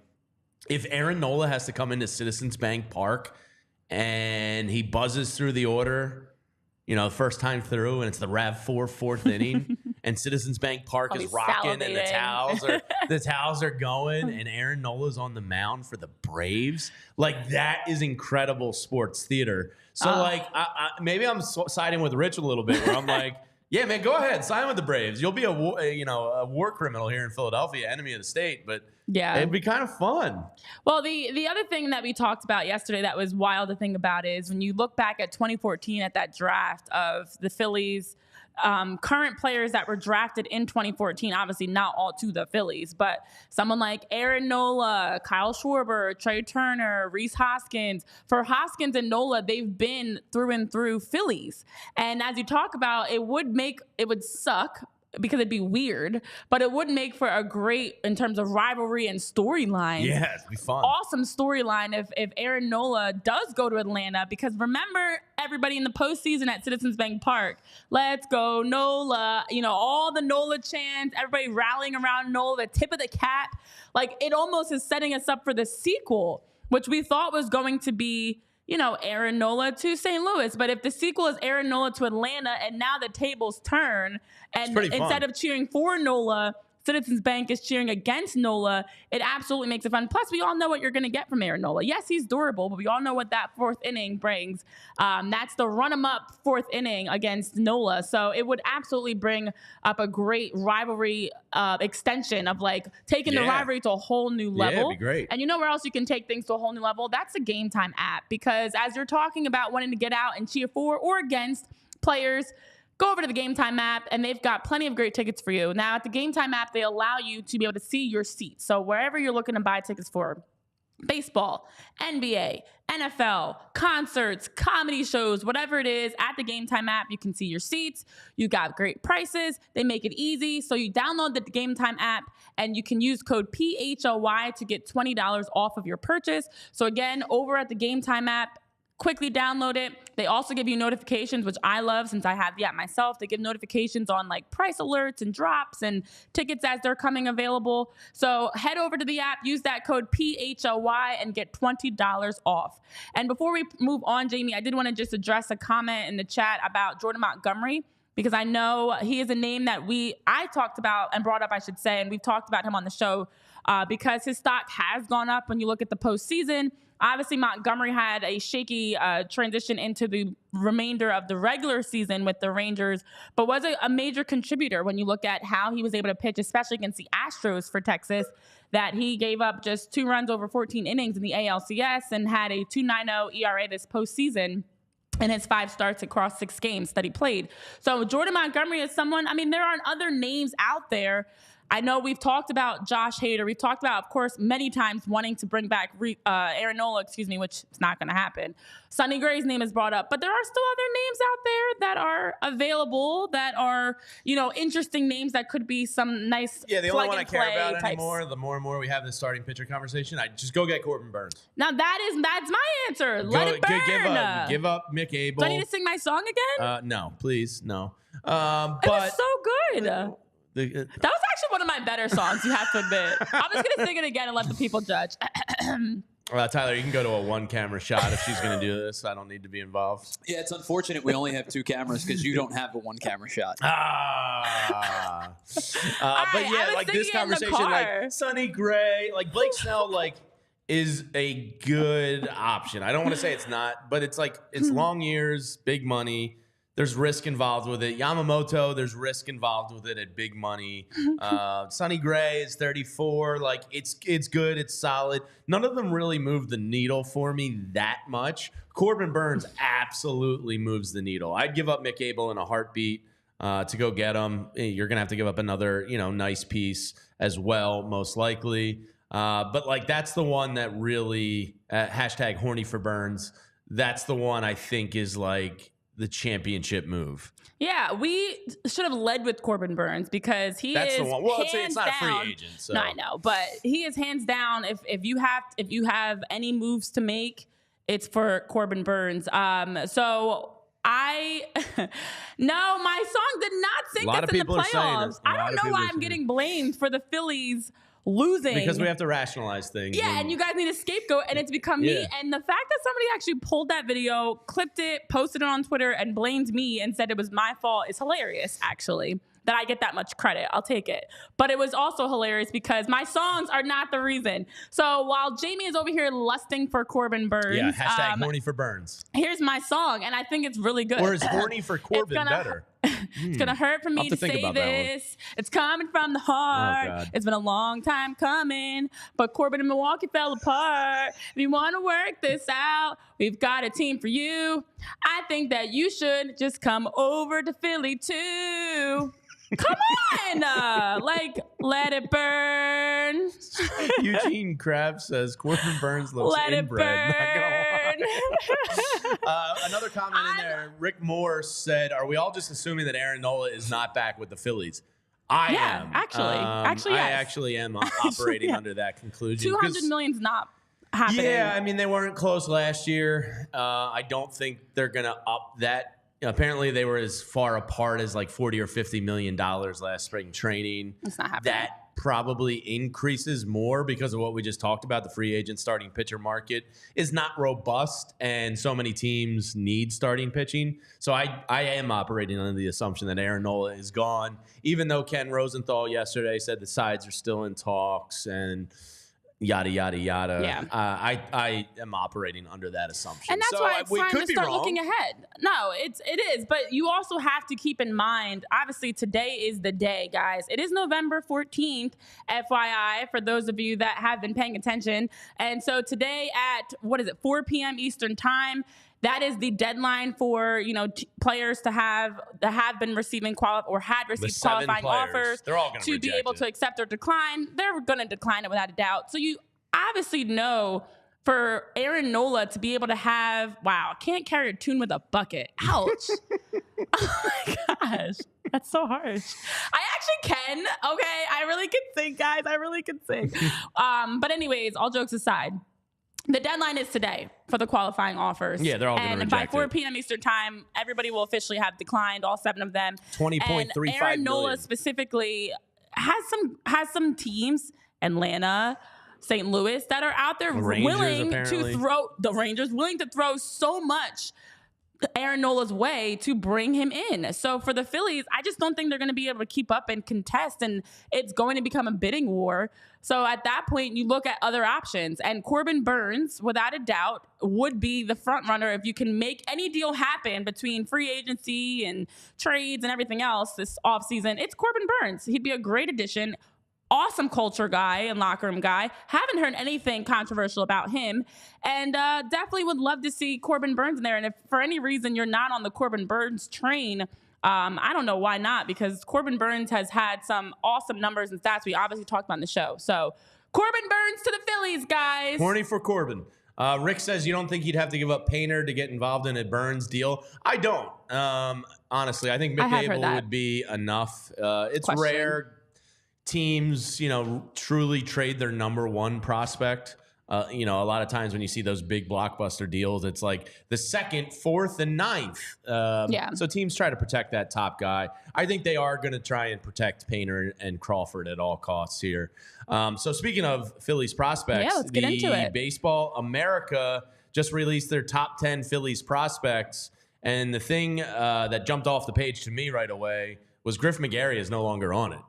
if Aaron Nola has to come into Citizens Bank Park and he buzzes through the order, you know, first time through, and it's the RAV4 fourth inning, and Citizens Bank Park is rocking, and the towels are going, and Aaron Nola's on the mound for the Braves. Like, that is incredible sports theater. So, like, maybe I'm siding with Rich a little bit, where I'm like, yeah, man, go ahead, sign with the Braves. You'll be a war criminal here in Philadelphia, enemy of the state, but yeah, it'd be kind of fun. Well, the other thing that we talked about yesterday that was wild to think about is when you look back at 2014 at that draft of the Phillies, current players that were drafted in 2014, obviously not all to the Phillies, but someone like Aaron Nola, Kyle Schwarber, Trey Turner, Rhys Hoskins. For Hoskins and Nola, they've been through and through Phillies. And as you talk about, it would suck because it'd be weird, but it would make for a great, in terms of rivalry and storyline. Yeah, it'd be fun. Awesome storyline if Aaron Nola does go to Atlanta, because remember everybody in the postseason at Citizens Bank Park, let's go Nola, you know, all the Nola chants, everybody rallying around Nola, the tip of the cap. Like, it almost is setting us up for the sequel, which we thought was going to be, you know, Aaron Nola to St. Louis. But if the sequel is Aaron Nola to Atlanta, and now the tables turn, and instead of cheering for Nola, Citizens Bank is cheering against Nola, it absolutely makes it fun. Plus, we all know what you're going to get from Aaron Nola. Yes, he's durable, but we all know what that fourth inning brings. That's the run-em-up fourth inning against Nola. So it would absolutely bring up a great rivalry extension of, like, taking the rivalry to a whole new level. Yeah, it'd be great. And you know where else you can take things to a whole new level? That's the Game Time app. Because as you're talking about wanting to get out and cheer for or against players, go over to the Game Time app, and they've got plenty of great tickets for you. Now, at the Game Time app, they allow you to be able to see your seats. So wherever you're looking to buy tickets for baseball, NBA, NFL, concerts, comedy shows, whatever it is, at the Game Time app, you can see your seats. You got great prices. They make it easy. So you download the Game Time app, and you can use code PHLY to get $20 off of your purchase. So again, over at the Game Time app, quickly download it. They also give you notifications, which I love since I have the app myself. They give notifications on, like, price alerts and drops and tickets as they're coming available. So head over to the app, use that code PHLY, and get $20 off. And before we move on, Jamie, I did want to just address a comment in the chat about Jordan Montgomery, because I know he is a name that I talked about and brought up, I should say, and we've talked about him on the show because his stock has gone up when you look at the postseason. Obviously, Montgomery had a shaky transition into the remainder of the regular season with the Rangers, but was a major contributor when you look at how he was able to pitch, especially against the Astros for Texas, that he gave up just 2 runs over 14 innings in the ALCS and had a 2.90 ERA this postseason in his 5 starts across 6 games that he played. So Jordan Montgomery is someone, I mean, there are other names out there. I know we've talked about Josh Hader. We've talked about, of course, many times wanting to bring back Aaron Nola, which is not going to happen. Sonny Gray's name is brought up, but there are still other names out there that are available, that are, you know, interesting names that could be some nice. Yeah, the only one I care about anymore, the more and more we have this starting pitcher conversation, I just go get Corbin Burns. Now that's my answer. Let it burn. Give up Mick Abel. Do I need to sing my song again? No, please, no. But it was so good. That was actually one of my better songs, you have to admit. I'm just going to sing it again and let the people judge. Tyler, you can go to a 1-camera shot if she's going to do this. I don't need to be involved. Yeah, it's unfortunate we only have 2 cameras because you don't have a 1-camera shot. But yeah, like this conversation, like Sonny Gray, like Blake Snell, like is a good option. I don't want to say it's not, but it's like it's long years, big money. There's risk involved with it. Yamamoto, there's risk involved with it at big money. Sonny Gray is 34. Like, it's good. It's solid. None of them really move the needle for me that much. Corbin Burns absolutely moves the needle. I'd give up Mick Abel in a heartbeat to go get him. You're going to have to give up another, nice piece as well, most likely. But, like, that's the one that really, hashtag horny for Burns, that's the one I think is like the championship move. Yeah, we should have led with Corbin Burns because That's is the one. Well, hands it's not down, a free agent. So. No, I know, but he is hands down. If you have any moves to make, it's for Corbin Burns. So I no, my song did not sink us in the playoffs. I don't know why I'm getting blamed for the Phillies losing. Because we have to rationalize things. Yeah, and you guys need a scapegoat, and it's become me. And the fact that somebody actually pulled that video, clipped it, posted it on Twitter, and blamed me and said it was my fault is hilarious, actually. That I get that much credit. I'll take it. But it was also hilarious because my songs are not the reason. So while Jamie is over here lusting for Corbin Burns. Yeah, hashtag horny for Burns. Here's my song, and I think it's really good. Or is horny for Corbin better? It's going to hurt for me to say this. It's coming from the heart. Oh, God. It's been a long time coming, but Corbin and Milwaukee fell apart. If you want to work this out, we've got a team for you. I think that you should just come over to Philly too. Come on! Let it burn. Eugene Krabs says Corbin Burns looks inbred. Not gonna lie. Another comment in there. Rick Moore said, "Are we all just assuming that Aaron Nola is not back with the Phillies?" I am. Actually, yes. I actually am operating under that conclusion. $200 million's not happening. Yeah, I mean they weren't close last year. I don't think they're gonna up that. Apparently, they were as far apart as like $40 or $50 million last spring training. It's not happening. That probably increases more because of what we just talked about. The free agent starting pitcher market is not robust, and so many teams need starting pitching. So I am operating under the assumption that Aaron Nola is gone, even though Ken Rosenthal yesterday said the sides are still in talks and yada, yada, yada. Yeah. I am operating under that assumption. And that's why it's time to start looking ahead. No, it is. But you also have to keep in mind, obviously, today is the day, guys. It is November 14th, FYI, for those of you that have been paying attention. And so today at, 4 p.m. Eastern time, that is the deadline for players to have been receiving had received qualifying offers to be able to accept or decline. They're going to decline it without a doubt. So you obviously know for Aaron Nola to be able to have can't carry a tune with a bucket. Ouch! Oh my gosh, that's so harsh. I actually can. Okay, I really can sing, guys. I really can sing. But anyways, all jokes aside. The deadline is today for the qualifying offers. Yeah, they're all going to reject it. And by 4 p.m. Eastern time, everybody will officially have declined, all 7 of them. $20.35 Aaron Nola million. specifically has some teams, Atlanta, St. Louis, that are out there willing to throw so much Aaron Nola's way to bring him in. So for the Phillies, I just don't think they're going to be able to keep up and contest, and it's going to become a bidding war. So at that point, you look at other options, and Corbin Burns, without a doubt, would be the front runner if you can make any deal happen between free agency and trades and everything else this offseason. It's Corbin Burns. He'd be a great addition. Awesome culture guy and locker room guy. Haven't heard anything controversial about him. And definitely would love to see Corbin Burns in there. And if for any reason you're not on the Corbin Burns train, I don't know why not, because Corbin Burns has had some awesome numbers and stats we obviously talked about on the show. So Corbin Burns to the Phillies, guys. Horny for Corbin. Rick says you don't think he'd have to give up Painter to get involved in a Burns deal. I don't. Honestly, I think McAble would be enough. It's rare teams, truly trade their number one prospect. A lot of times when you see those big blockbuster deals, it's like the 2nd, 4th, and 9th. So teams try to protect that top guy. I think they are going to try and protect Painter and Crawford at all costs here. So speaking of Phillies prospects, let's get into it. Baseball America just released their top 10 Phillies prospects. And the thing that jumped off the page to me right away was Griff McGarry is no longer on it.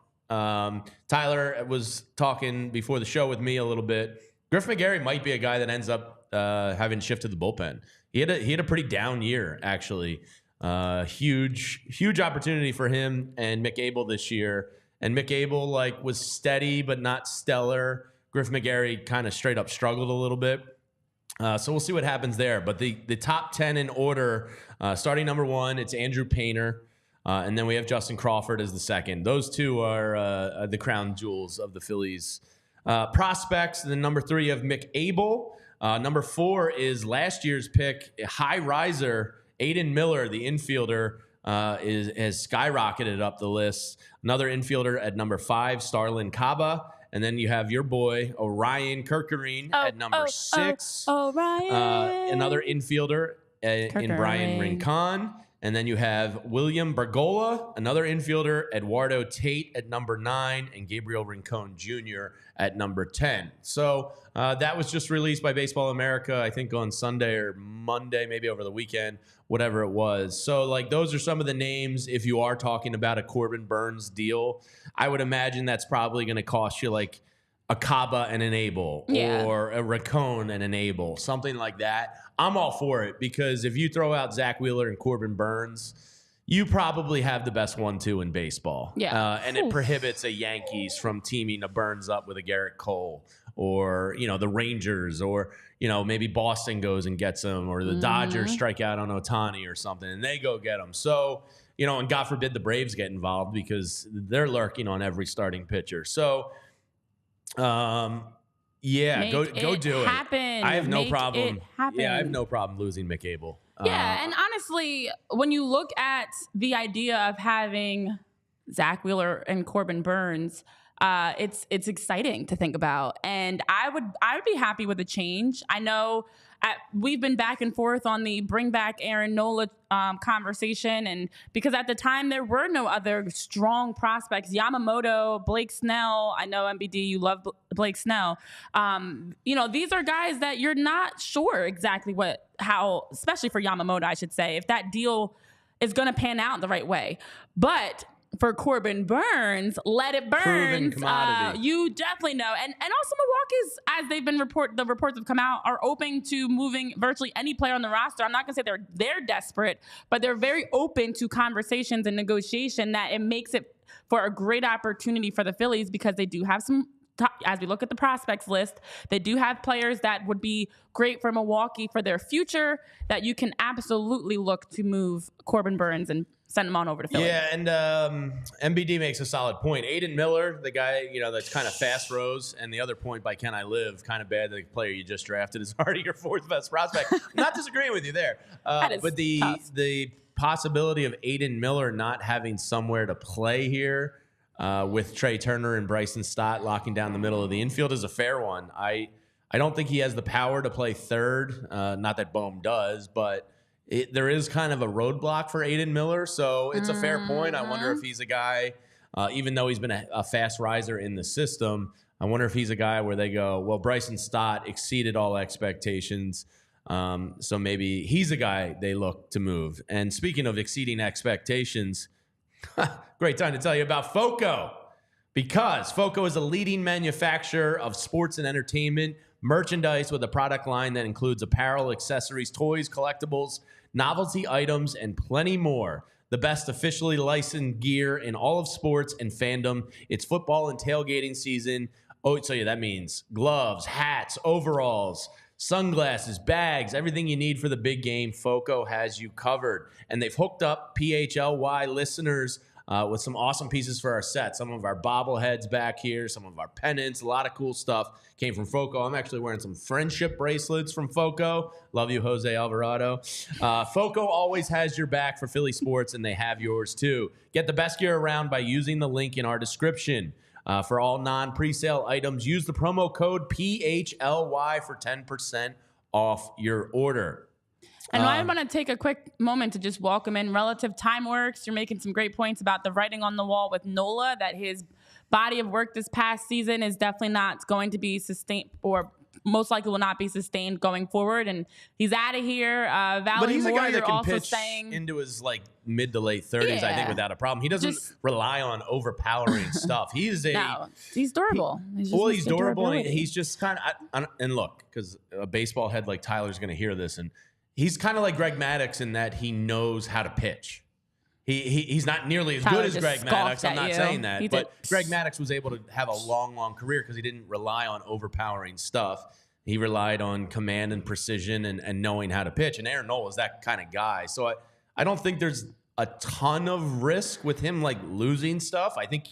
Tyler was talking before the show with me a little bit. Griff McGarry might be a guy that ends up having shifted the bullpen. He had a pretty down year, actually. Huge opportunity for him and McAble this year. And McAble was steady but not stellar. Griff McGarry kind of straight up struggled a little bit. So we'll see what happens there. But the top 10 in order, starting number 1, it's Andrew Painter. And then we have Justin Crawford as the 2nd. Those two are the crown jewels of the Phillies prospects. And then number 3 of McAble. Number 4 is last year's pick, high riser, Aiden Miller, the infielder, has skyrocketed up the list. Another infielder at number 5, Starlin Caba. And then you have your boy, Orion Kirkarine, at number 6. Orion. Another infielder in Brian Rincon. And then you have William Bergola, another infielder, Eduardo Tate at number 9, and Gabriel Rincon Jr. at number 10. So that was just released by Baseball America, I think on Sunday or Monday, maybe over the weekend, whatever it was. So, like, those are some of the names. If you are talking about a Corbin Burnes deal, I would imagine that's probably going to cost you like a Caba and an Abel, or a Rincon and an Abel, something like that. I'm all for it, because if you throw out Zach Wheeler and Corbin Burnes, you probably have the best 1-2 in baseball. Yeah. And it prohibits a Yankees from teaming a Burnes up with a Garrett Cole, or, you know, the Rangers, or, you know, maybe Boston goes and gets him, or the Dodgers strike out on Ohtani or something and they go get him. So, you know, and God forbid the Braves get involved, because they're lurking on every starting pitcher. So, yeah, go do it. I have no problem. Yeah, I have no problem losing McAbel. Yeah, and honestly, when you look at the idea of having Zach Wheeler and Corbin Burnes, it's exciting to think about, and I would be happy with a change. I know we've been back and forth on the bring back Aaron Nola conversation, and because at the time there were no other strong prospects, Yamamoto, Blake Snell. I know MBD, you love Blake Snell. You know, these are guys that you're not sure exactly how, especially for Yamamoto, I should say, if that deal is going to pan out the right way, but for Corbin Burnes, let it burn. Proven commodity. You definitely know. And also Milwaukee's, as they've been the reports have come out, are open to moving virtually any player on the roster. I'm not going to say they're desperate, but they're very open to conversations and negotiation, that it makes it for a great opportunity for the Phillies, because they do have some, as we look at the prospects list, they do have players that would be great for Milwaukee for their future, that you can absolutely look to move Corbin Burnes and send him on over to Philly. Yeah, and MBD makes a solid point. Aiden Miller, the guy, you know, that's kind of fast rose, and the other point by Can I Live, kind of bad, the player you just drafted is already your 4th best prospect. I'm not disagreeing with you there. But the possibility of Aiden Miller not having somewhere to play here, with Trey Turner and Bryson Stott locking down the middle of the infield, is a fair one. I don't think he has the power to play third. Not that Bohm does, but there is kind of a roadblock for Aiden Miller. So it's a fair point. I wonder if he's a guy, even though he's been a fast riser in the system, I wonder if he's a guy where they go, well, Bryson Stott exceeded all expectations. So maybe he's a guy they look to move. And speaking of exceeding expectations, great time to tell you about FOCO, because FOCO is a leading manufacturer of sports and entertainment merchandise with a product line that includes apparel, accessories, toys, collectibles, novelty items, and plenty more. The best officially licensed gear in all of sports and fandom. It's football and tailgating season. Oh, so yeah, that means gloves, hats, overalls, sunglasses, bags, everything you need for the big game. FOCO has you covered. And they've hooked up PHLY listeners with some awesome pieces for our set. Some of our bobbleheads back here, some of our pennants, a lot of cool stuff came from FOCO. I'm actually wearing some friendship bracelets from FOCO. Love you, Jose Alvarado. FOCO always has your back for Philly sports, and they have yours too. Get the best gear around by using the link in our description. For all non-presale items, use the promo code PHLY for 10% off your order. And I want to take a quick moment to just welcome in Relative Time Works. You're making some great points about the writing on the wall with Nola, that his body of work this past season is definitely not going to be sustained, or most likely will not be sustained going forward. And he's out of here. But he's Moore, a guy that can pitch saying, into his like mid to late 30s, I think, without a problem. He doesn't rely on overpowering stuff. He's durable. He's durable, and he's just kind of, and look, because a baseball head like Tyler's going to hear this, and he's kind of like Greg Maddux in that he knows how to pitch. He's not nearly as good as Greg Maddux. I'm not saying that. But Greg Maddux was able to have a long, long career because he didn't rely on overpowering stuff. He relied on command and precision and knowing how to pitch. And Aaron Nola is that kind of guy. So I don't think there's a ton of risk with him like losing stuff. I think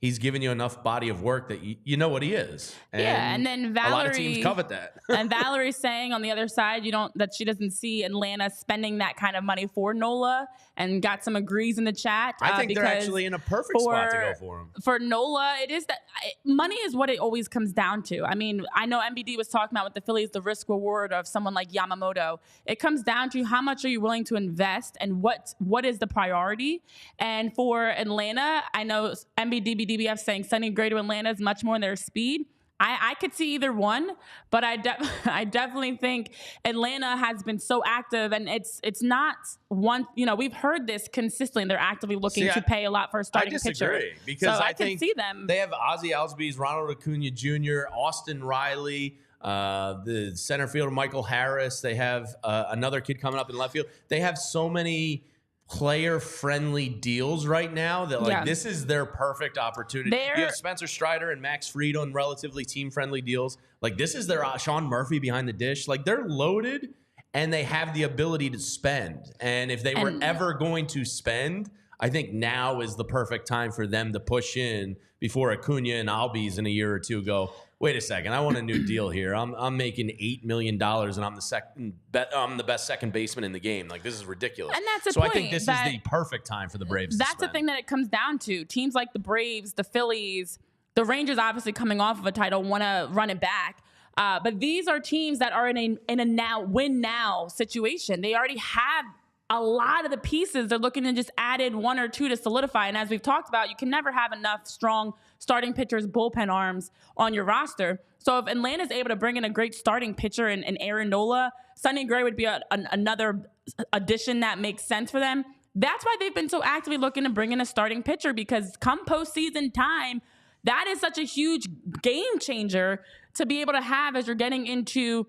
he's given you enough body of work that you know what he is. And then Valerie, a lot of teams covet that. And Valerie's saying on the other side, that she doesn't see Atlanta spending that kind of money for Nola, and got some agrees in the chat. I think they're actually in a perfect spot to go for him. For Nola, it is that money is what it always comes down to. I mean, I know MBD was talking about with the Phillies, the risk reward of someone like Yamamoto. It comes down to how much are you willing to invest and what is the priority. And for Atlanta, I know MBDBDBF saying sending Gray to Atlanta is much more in their speed. I could see either one, but I definitely think Atlanta has been so active, and it's not one. We've heard this consistently. They're actively looking to pay a lot for a starting pitcher. I disagree because I think can see them. They have Ozzie Albies, Ronald Acuna Jr., Austin Riley, the center fielder Michael Harris. They have another kid coming up in left field. They have so many player-friendly deals right now that this is their perfect opportunity. You have Spencer Strider and Max Fried on relatively team-friendly deals. Like, this is their Sean Murphy behind the dish. Like, they're loaded and they have the ability to spend. And if they were ever going to spend, I think now is the perfect time for them to push in before Acuna and Albies in a year or two go, wait a second, I want a new deal here. I'm making $8 million and I'm the best second baseman in the game. Like, this is ridiculous. And that's the point. I think this is the perfect time for the Braves. That's the thing that it comes down to. Teams like the Braves, the Phillies, the Rangers, obviously coming off of a title, want to run it back. But these are teams that are in a win now situation. They already have a lot of the pieces. They're looking to just add in one or two to solidify. And as we've talked about, you can never have enough strong starting pitchers, bullpen arms on your roster. So if Atlanta's able to bring in a great starting pitcher and Aaron Nola, Sonny Gray would be another addition that makes sense for them. That's why they've been so actively looking to bring in a starting pitcher, because come postseason time, that is such a huge game changer to be able to have as you're getting into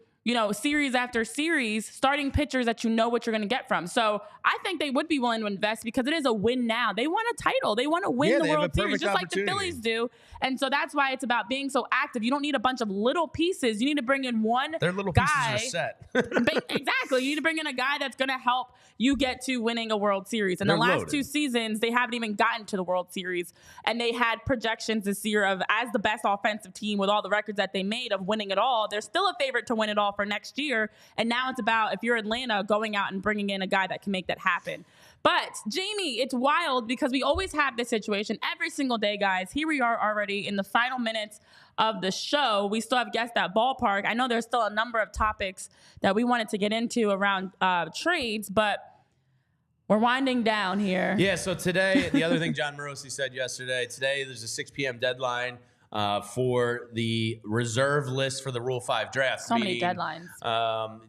series after series, starting pitchers that you know what you're going to get from. So I think they would be willing to invest because it is a win now. They want a title. They want to win the World Series just like the Phillies do. And so that's why it's about being so active. You don't need a bunch of little pieces. You need to bring in one Their little guy. pieces are set. Exactly. You need to bring in a guy that's going to help you get to winning a World Series. And the last two seasons, they haven't even gotten to the World Series. And they had projections this year of, as the best offensive team with all the records that they made of winning it all, they're still a favorite to win it all for next year. And now it's about, if you're Atlanta, going out and bringing in a guy that can make that happen. But Jamie, it's wild because we always have this situation every single day, guys. Here we are already in the final minutes of the show. We still have guests at Ballpark. I know there's still a number of topics that we wanted to get into around trades, but we're winding down here. Yeah, so today, the other thing John Morosi said yesterday, today there's a 6 p.m. deadline for the reserve list for the Rule 5 draft. So many deadlines.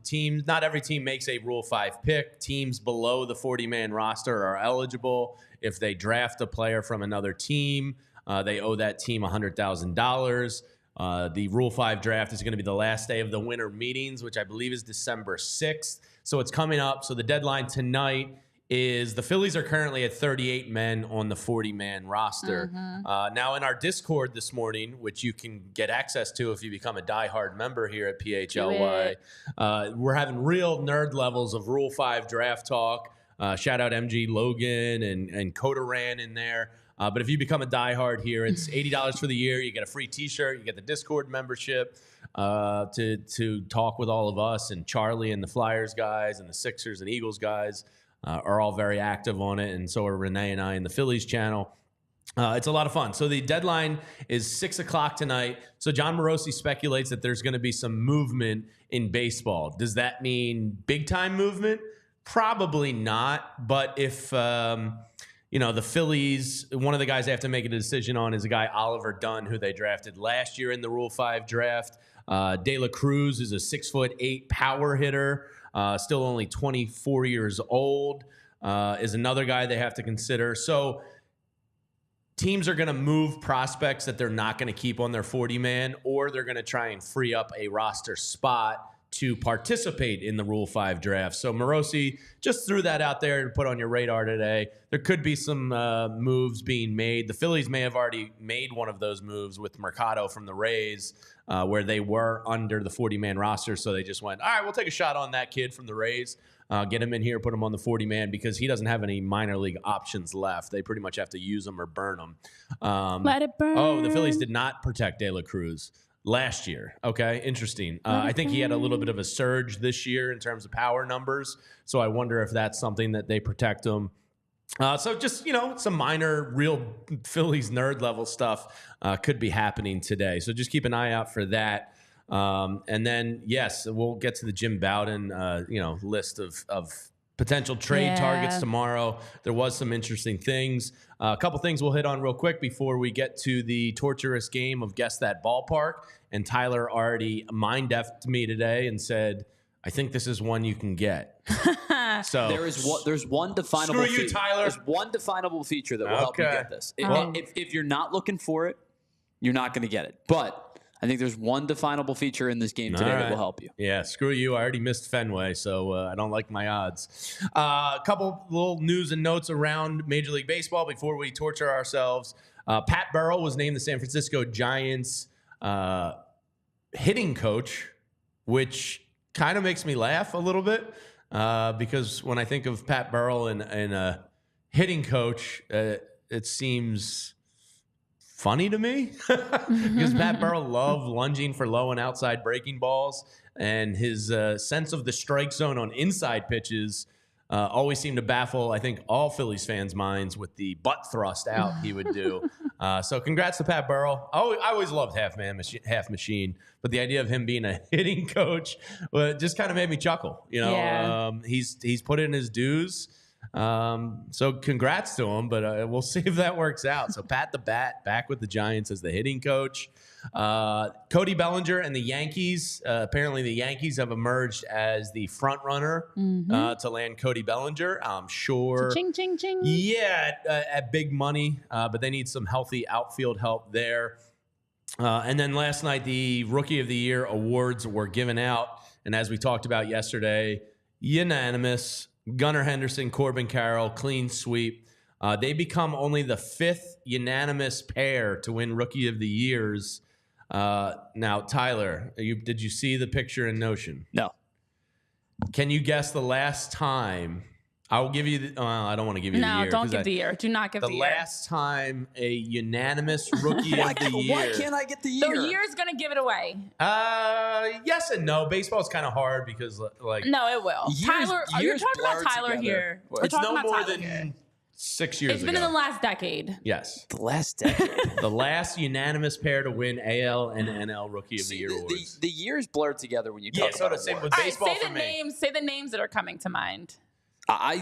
Teams, not every team makes a Rule 5 pick. Teams below the 40-man roster are eligible. If they draft a player from another team, they owe that team $100,000. The Rule 5 draft is going to be the last day of the winter meetings, which I believe is December 6th. So it's coming up. So the deadline tonight is the Phillies are currently at 38 men on the 40-man roster. Now, in our Discord this morning, which you can get access to if you become a diehard member here at PHLY, we're having real nerd levels of Rule 5 draft talk. Shout out MG Logan and Coda Ran in there. But if you become a diehard here, it's $80 for the year. You get a free T-shirt. You get the Discord membership to talk with all of us. And Charlie and the Flyers guys and the Sixers and Eagles guys are all very active on it, and so are Renee and I in the Phillies channel. It's a lot of fun. So the deadline is 6 o'clock tonight. So John Morosi speculates that there's going to be some movement in baseball. Does that mean big-time movement? Probably not. But if, the Phillies, one of the guys they have to make a decision on is a guy, Oliver Dunn, who they drafted last year in the Rule 5 draft. De La Cruz is a 6'8" power hitter. Still only 24 years old, is another guy they have to consider. So teams are going to move prospects that they're not going to keep on their 40-man, or they're going to try and free up a roster spot to participate in the Rule 5 draft. So Morosi just threw that out there to put on your radar today. There could be some moves being made. The Phillies may have already made one of those moves with Mercado from the Rays, where they were under the 40-man roster. So they just went, all right, we'll take a shot on that kid from the Rays. Get him in here, put him on the 40-man because he doesn't have any minor league options left. They pretty much have to use him or burn him. Let it burn. Oh, the Phillies did not protect De La Cruz last year. Okay, interesting. I think he had a little bit of a surge this year in terms of power numbers. So I wonder if that's something that they protect him. So just, some minor real Phillies nerd level stuff could be happening today. So just keep an eye out for that. And then, yes, we'll get to the Jim Bowden, list of potential trade targets tomorrow. There was some interesting things. A couple things we'll hit on real quick before we get to the torturous game of Guess That Ballpark. And Tyler already mind-effed me today and said, I think this is one you can get. So there's one definable Screw you, Tyler. There's one definable feature that will help you get this. If you're not looking for it, you're not going to get it. But I think there's one definable feature in this game today that will help you. Yeah, screw you. I already missed Fenway, so I don't like my odds. A couple little news and notes around Major League Baseball before we torture ourselves. Pat Burrell was named the San Francisco Giants hitting coach, which kind of makes me laugh a little bit because when I think of Pat Burrell and a hitting coach, it seems funny to me because Pat Burrell loved lunging for low and outside breaking balls, and his sense of the strike zone on inside pitches always seemed to baffle, I think, all Phillies fans' minds with the butt thrust out he would do. So congrats to Pat Burrell. I always loved half machine, but the idea of him being a hitting coach just kind of made me chuckle. He's put in his dues. So congrats to him, but we'll see if that works out. So Pat the Bat back with the Giants as the hitting coach. Cody Bellinger and the Yankees. Apparently the Yankees have emerged as the front runner to land Cody Bellinger. I'm sure. Ching, ching, ching. Yeah, at big money, but they need some healthy outfield help there. And then last night, the Rookie of the Year awards were given out. And as we talked about yesterday, unanimous. Gunnar Henderson, Corbin Carroll, clean sweep. They become only the 5th unanimous pair to win Rookie of the Years. Now, Tyler, did you see the picture in Notion? No. Can you guess the last time? I'll give you I don't want to give you the year. No, don't give the year. Do not give the year. The last time a unanimous Rookie of the Year. Why can't I get the year? The year's going to give it away. Yes and no. Baseball's kind of hard because, like... No, it will. Tyler, you're talking about Tyler together. Here. It's no more than 6 years ago. It's been in the last decade. Yes. The last decade. The last unanimous pair to win AL and NL Rookie of the Year awards. The years blur together when you talk about same with All baseball right, for me. Say the names that are coming to mind. I'll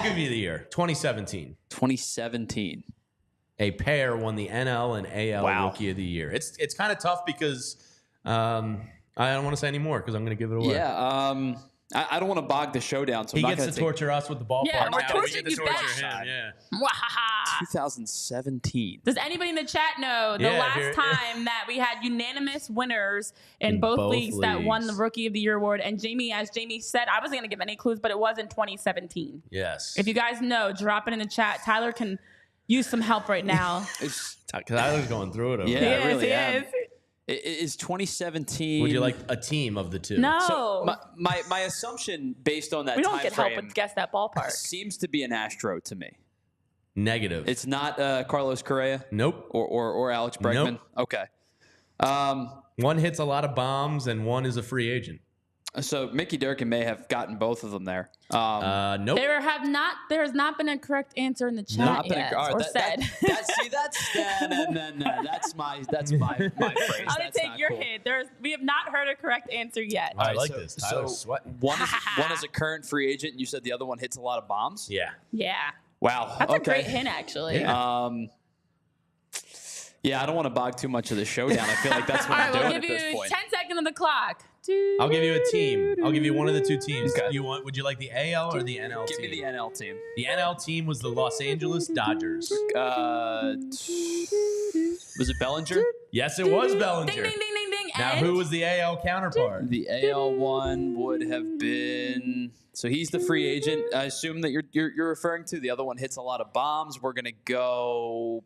give you the year. 2017. 2017. A pair won the NL and AL Rookie of the Year. It's kind of tough because I don't want to say any more because I'm going to give it away. Yeah. I don't want to bog the show down. So he gets to torture us with the ballpark. Yeah, we're now. torturing We get to you torture back. him. Yeah. 2017. Does anybody in the chat know the last time that we had unanimous winners in both leagues that won the Rookie of the Year award? And Jamie, as Jamie said, I wasn't going to give any clues, but it was in 2017. Yes. If you guys know, drop it in the chat. Tyler can use some help right now. Tyler's going through it. Yeah, he really is. Is 2017? Would you like a team of the two? No. So my assumption based on that we time don't get frame help with Guess That Ballpark. seems to be an Astro to me. Negative. It's not Carlos Correa? Nope. Or Alex Bregman? Nope. Okay. One hits a lot of bombs and one is a free agent. So Mickey Durkin may have gotten both of them there. Nope. There has not been a correct answer in the chat yet, or said. That's my phrase. I'm gonna take your hit. We have not heard a correct answer yet. I like this. Tyler's sweating. One is a current free agent, and you said the other one hits a lot of bombs. Yeah. Yeah. Wow. That's a great hint, actually. Yeah. Yeah, I don't want to bog too much of the show down. I feel like that's what I'm doing we'll at give this you point. 10 seconds on the clock. I'll give you a team. I'll give you one of the two teams. Okay. Would you like the AL or the NL Give team? me the NL team. The NL team was the Los Angeles Dodgers. Was it Bellinger? Yes, it was Bellinger. Ding, ding, ding, ding, ding. Now, who was the AL counterpart? The AL one would have been. So he's the free agent. I assume that you're referring to. The other one hits a lot of bombs. We're gonna go.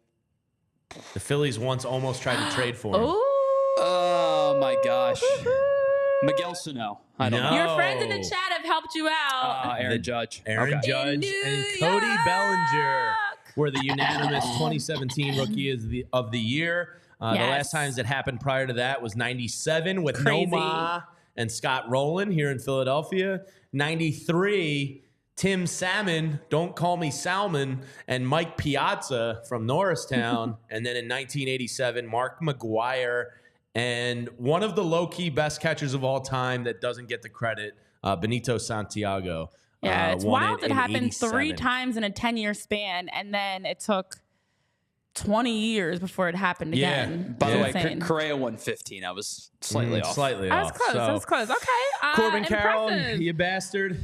The Phillies once almost tried to trade for him. Oh my gosh. Miguel Sano. I don't know. Your friends in the chat have helped you out. Aaron Judge. Aaron Judge and Cody Bellinger were the unanimous 2017 Rookie of the Year. The last times it happened prior to that was 97 with Noma and Scott Rowland here in Philadelphia. 93, Tim Salmon, Don't Call Me Salmon, and Mike Piazza from Norristown. And then in 1987, Mark McGuire and one of the low-key best catchers of all time that doesn't get the credit, Benito Santiago. Yeah, it's wild. It happened 87. 3 times in a 10-year span, and then it took 20 years before it happened again. By the way, Correa won 15. I was slightly off. Slightly I off. was close. I was close. Okay. Corbin Carroll, impressive. you bastard.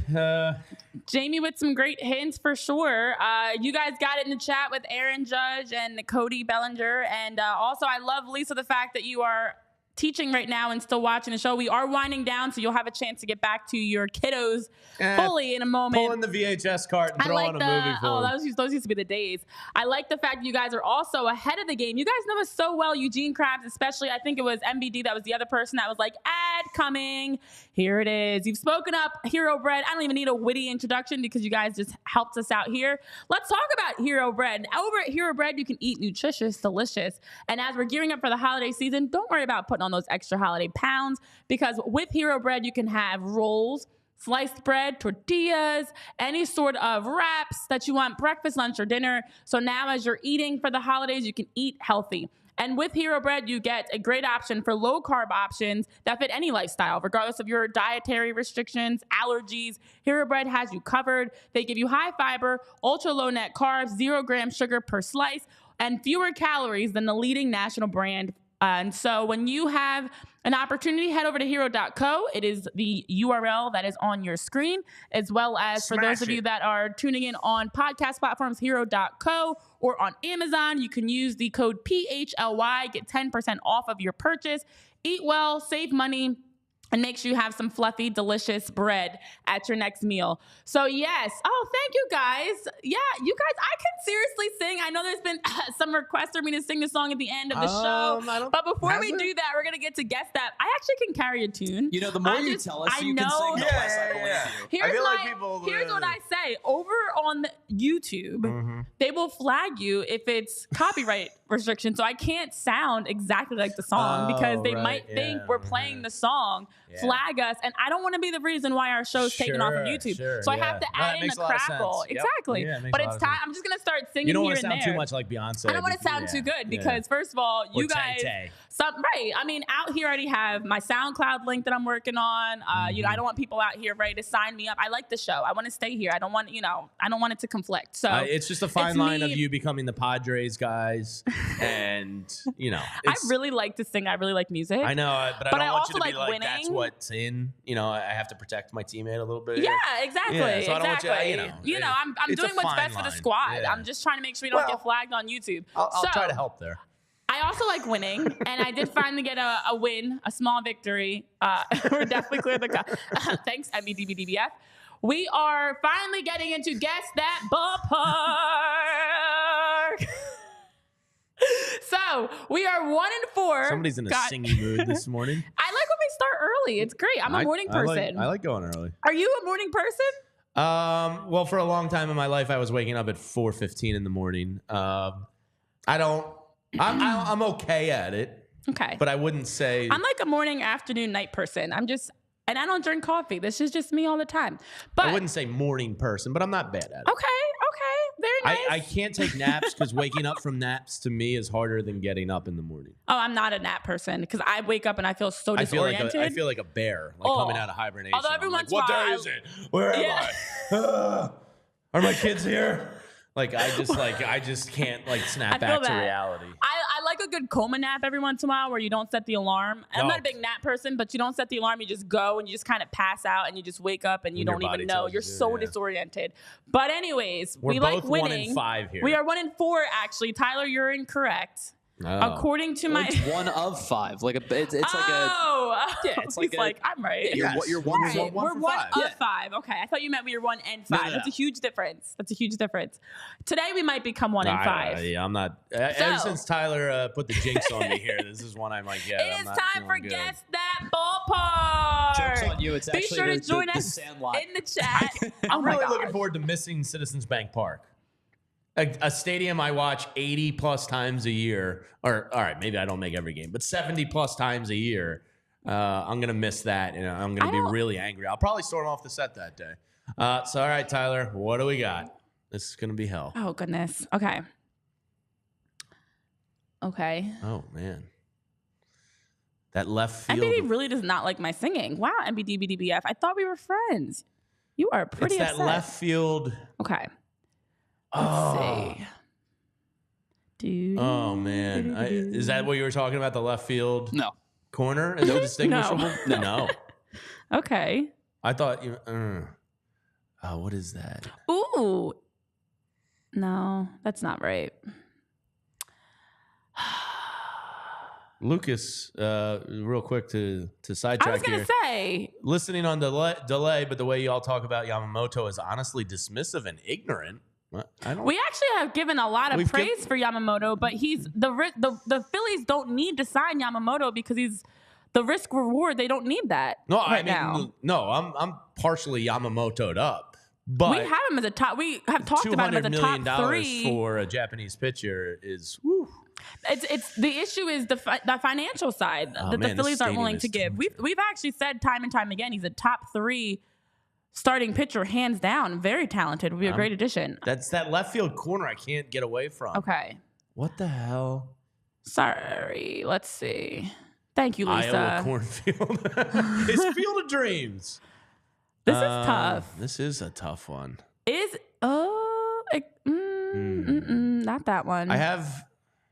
Jamie with some great hints for sure. You guys got it in the chat with Aaron Judge and Cody Bellinger. And also, I love, Lisa, the fact that you are teaching right now and still watching the show. We are winding down, so you'll have a chance to get back to your kiddos fully in a moment. Pulling the VHS cart and throwing a movie for them. Those used to be the days. I like the fact that you guys are also ahead of the game. You guys know us so well, Eugene Krabs especially. I think it was MBD that was the other person that was like, ad coming. Here it is. You've spoken up, Hero Bread. I don't even need a witty introduction because you guys just helped us out here. Let's talk about Hero Bread. Over at Hero Bread, you can eat nutritious, delicious. And as we're gearing up for the holiday season, don't worry about putting on those extra holiday pounds, because with Hero Bread, you can have rolls, sliced bread, tortillas, any sort of wraps that you want, breakfast, lunch, or dinner. So now as you're eating for the holidays, you can eat healthy. And with Hero Bread, you get a great option for low-carb options that fit any lifestyle, regardless of your dietary restrictions, allergies. Hero Bread has you covered. They give you high fiber, ultra-low net carbs, 0 gram sugar per slice, and fewer calories than the leading national brand. And so when you have an opportunity, head over to hero.co. It is the URL that is on your screen, as well as for those of you that are tuning in on podcast platforms, hero.co, or on Amazon, you can use the code PHLY, get 10% off of your purchase. Eat well, save money, and make sure you have some fluffy, delicious bread at your next meal. So yes. Oh, thank you guys. Yeah, you guys, I can seriously sing. I know there's been some requests for me to sing the song at the end of the show. But before we do that, we're going to get to Guess That. I actually can carry a tune. You know, the more you tell us you can sing, the less I believe you. Here's what I say. Over on YouTube, they will flag you if it's copyright restriction. So I can't sound exactly like the song because they might think we're playing the song. Flag us, and I don't want to be the reason why our show's taken off of YouTube. So I have to add in the crackle. Exactly. But it's time. I'm just gonna start singing. You don't here want to and sound there. too much like Beyonce. I don't want to sound too good because first of all, you guys, right? I mean, out here I already have my SoundCloud link that I'm working on. You know, I don't want people out here ready to sign me up. I like the show. I want to stay here. I don't want, I don't want it to conflict. So it's just a fine line of you becoming the Padres guys, and I really like to sing. I really like music. I know, but I don't want you to be like winning. That's what's in. I have to protect my teammate a little bit. Yeah, exactly. Yeah, so I don't want you, I'm doing what's best for the squad. Yeah. I'm just trying to make sure we don't get flagged on YouTube. I'll try to help there. I also like winning, and I did finally get a win, a small victory. We're definitely clear the cup. Thanks, MEDBDBF. We are finally getting into Guess That Ballpark. So we are 1-4. Somebody's in a singing mood this morning. I like when we start early. It's great. I'm a morning person. I like going early. Are you a morning person? Well, for a long time in my life, I was waking up at 4:15 in the morning. I'm okay at it. Okay. But I wouldn't say I'm like a morning, afternoon, night person. And I don't drink coffee. This is just me all the time. But I wouldn't say morning person, but I'm not bad at it. Okay. Very nice. I can't take naps because waking up from naps to me is harder than getting up in the morning. Oh, I'm not a nap person because I wake up and I feel so disoriented. I feel like a bear, coming out of hibernation. Although every once in a while, what day is it? Where am I? Are my kids here? I just can't snap back to reality. I like a good coma nap every once in a while where you don't set the alarm. I'm not a big nap person, but you don't set the alarm. You just go and you just kind of pass out and you just wake up and you don't even know. You're so disoriented. But anyways, we like winning. We're both 1-5 here. We are 1-4 actually. Tyler, you're incorrect. According to my, it's 1 of 5. Like it's like it's like I'm right. You're 1 Right. of 1. We're 1 of 5. Okay, I thought you meant we were 1 and 5. No. That's a huge difference. Today we might become 1 and 5. Yeah, I'm not. Ever since Tyler put the jinx on me here, this is one I might get. It is time for Guess That Ballpark. Joke's on you. It's Be actually sure to join the us Sandlot. in the chat. I'm really looking forward to missing Citizens Bank Park. A stadium I watch 80 plus times a year, or all right, maybe I don't make every game, but 70 plus times a year. I'm going to miss that, and I'm going to be really angry. I'll probably storm off the set that day. So, all right, Tyler, what do we got? This is going to be hell. Oh, goodness. Okay. Oh, man. That left field. MBD really does not like my singing. Wow, MBDBDBF. I thought we were friends. You are pretty upset. That left field. Okay. Let's see. Oh, man. Is that what you were talking about, the left field corner? Is it distinguishable? No. Okay. I thought you... what is that? Ooh. No, that's not right. Lucas, real quick to sidetrack I was going here. to say. Listening on delay, but the way y'all talk about Yamamoto is honestly dismissive and ignorant. We actually have given a lot of praise for Yamamoto, but he's the Phillies don't need to sign Yamamoto because he's the risk reward. They don't need that. No, now. I'm partially Yamamoto'd up, but we have him as a top. We have talked about him as a top 3 for a Japanese pitcher is. It's the issue is the financial side that the Phillies aren't willing to give. We've actually said time and time again he's a top 3 starting pitcher, hands down. Very talented. Would be a great addition. That's that left field corner I can't get away from. Okay. What the hell? Sorry. Let's see. Thank you, Lisa. Iowa cornfield. It's Field of Dreams. This is tough. This is a tough one. Not that one.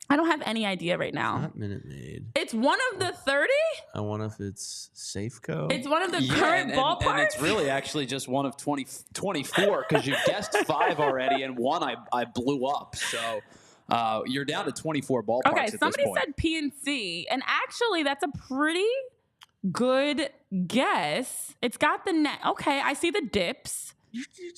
I don't have any idea right now. It's not Minute Maid. It's one of the 30? I wonder if it's Safeco. It's one of the current ballparks? And it's really actually just one of 24 because you guessed 5 already and 1 I blew up. So you're down to 24 ballparks at this point. Somebody said PNC, and actually that's a pretty good guess. It's got the net. Okay, I see the dips.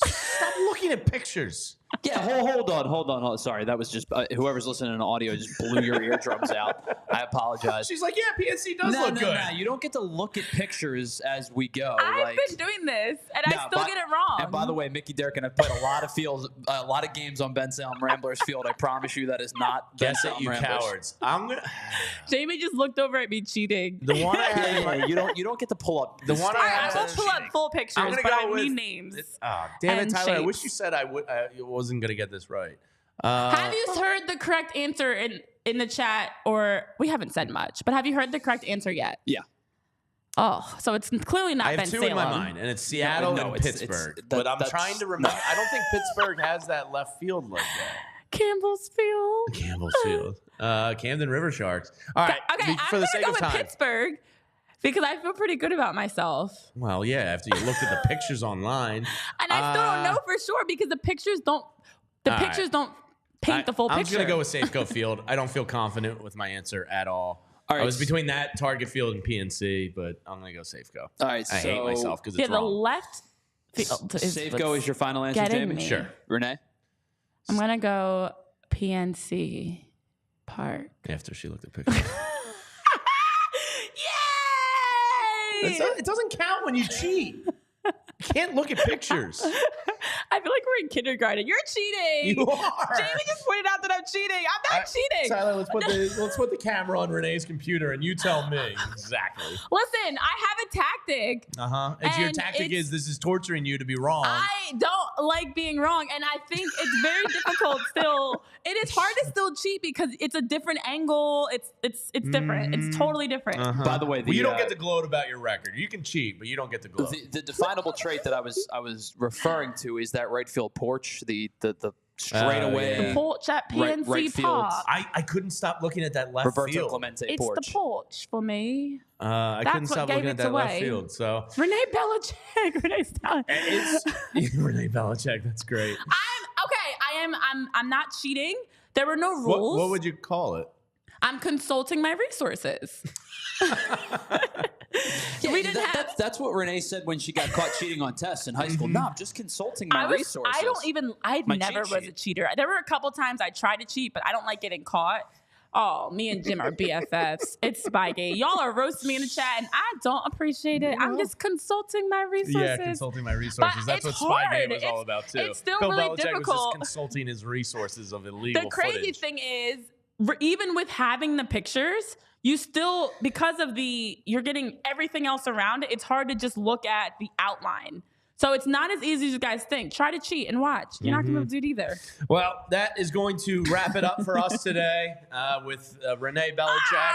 Stop looking at pictures. Yeah, hold on. Sorry, that was just whoever's listening in audio just blew your eardrums out. I apologize. She's like, yeah, PNC does look good. No, you don't get to look at pictures as we go. I've been doing this, and I still get it wrong. And by the way, Mickey Derrick and I've played a lot of games on Ben Salem Ramblers Field. I promise you that is not Ben Salem Ramblers. Cowards. Jamie just looked over at me cheating. The one I had, you don't get to pull up. The one I will pull up full pictures, but I need names. Damn it, Tyler! Shapes. I wish you said I wasn't gonna get this right. Have you heard the correct answer in the chat, or we haven't said much, but have you heard the correct answer yet? Yeah. Oh, so it's clearly not Ben Salem. I have 2 in my mind, and it's Seattle and Pittsburgh. But I'm trying to remember. I don't think Pittsburgh has that left field like that. Campbell's Field. Camden River Sharks. All right. Okay, for the sake of time. With Pittsburgh because I feel pretty good about myself. Well, yeah, after you looked at the pictures online. And I still don't know for sure because the pictures don't paint the full picture. I'm just going to go with Safeco Field. I don't feel confident with my answer at all. Right, I was between that, Target Field, and PNC, but I'm going to go Safeco. All right, I hate myself because it's wrong. The left field Safeco is your final answer, Jamie? Sure. Renee? I'm going to go PNC Park. After she looked at pictures. Yay! It doesn't count when you cheat. You can't look at pictures. I feel like we're in kindergarten. You're cheating. You are. Jamie just pointed out that I'm cheating. I'm not cheating. Tyler, let's put the camera on Renee's computer and you tell me exactly. Listen, I have a tactic. And your tactic is this is torturing you to be wrong. I don't like being wrong, and I think it's very difficult still. It is hard to still cheat because it's a different angle. It's different. It's totally different. By the way, you don't get to gloat about your record. You can cheat, but you don't get to gloat. The definable trait that I was referring to is that right field porch, the straightaway. The porch at PNC right field. Park. I couldn't stop looking at that left Roberto field. Clemente It's porch. the porch for me. I couldn't stop looking at that left field. So Renee Belichick. Renee's telling. Renee Belichick. That's great. I'm not cheating. There were no rules. What would you call it? I'm consulting my resources. We didn't have. That's what Renee said when she got caught cheating on tests in high school. No, I'm just consulting my resources. I never was a cheater. There were a couple times I tried to cheat, but I don't like getting caught. Oh, me and Jim are BFFs. It's Spygate. Y'all are roasting me in the chat, and I don't appreciate it. I'm just consulting my resources. Yeah, consulting my resources. That's what Spygate was all about, too. It's still Bill really Belichick difficult. was just consulting his resources of illegal The crazy footage. thing is, even with having the pictures, you still, because of you're getting everything else around it, it's hard to just look at the outline. So it's not as easy as you guys think. Try to cheat and watch. You're not going to do it either. Well, that is going to wrap it up for us today with Renee Belichick.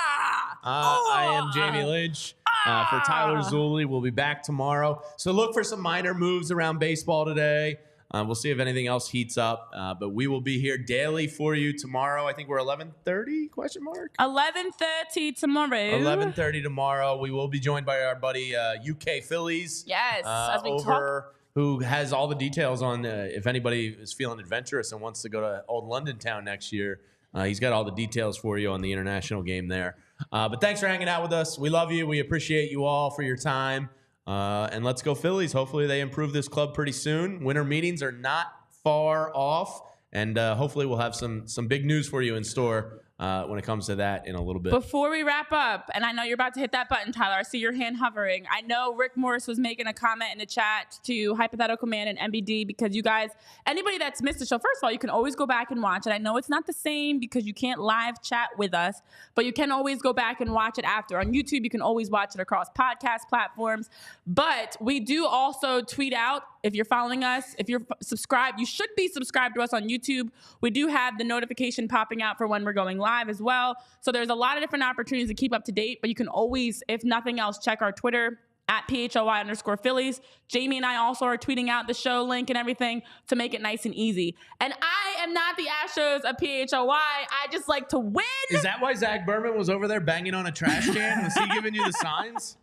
I am Jamie Lynch. For Tyler Zulli, we'll be back tomorrow. So look for some minor moves around baseball today. We'll see if anything else heats up. But we will be here daily for you tomorrow. I think we're 11:30, question mark? 11:30 tomorrow. 11:30 tomorrow. We will be joined by our buddy UK Phillies. Yes. As we talk. Who has all the details on if anybody is feeling adventurous and wants to go to Old London Town next year. He's got all the details for you on the international game there. But thanks for hanging out with us. We love you. We appreciate you all for your time. And let's go Phillies. Hopefully they improve this club pretty soon. Winter meetings are not far off. And hopefully we'll have some big news for you in store when it comes to that in a little bit. Before we wrap up, and I know you're about to hit that button, Tyler. I see your hand hovering. I know Rick Morris was making a comment in the chat to Hypothetical Man and MBD because you guys, anybody that's missed the show, first of all, you can always go back and watch it. I know it's not the same because you can't live chat with us, but you can always go back and watch it after. On YouTube, you can always watch it across podcast platforms. But we do also tweet out. If you're following us, if you're subscribed, you should be subscribed to us on YouTube. We do have the notification popping out for when we're going live as well. So there's a lot of different opportunities to keep up to date, but you can always, if nothing else, check our Twitter at PHLY_Phillies. Jamie and I also are tweeting out the show link and everything to make it nice and easy. And I am not the Astros of PHLY. I just like to win. Is that why Zach Berman was over there banging on a trash can? Was he giving you the signs?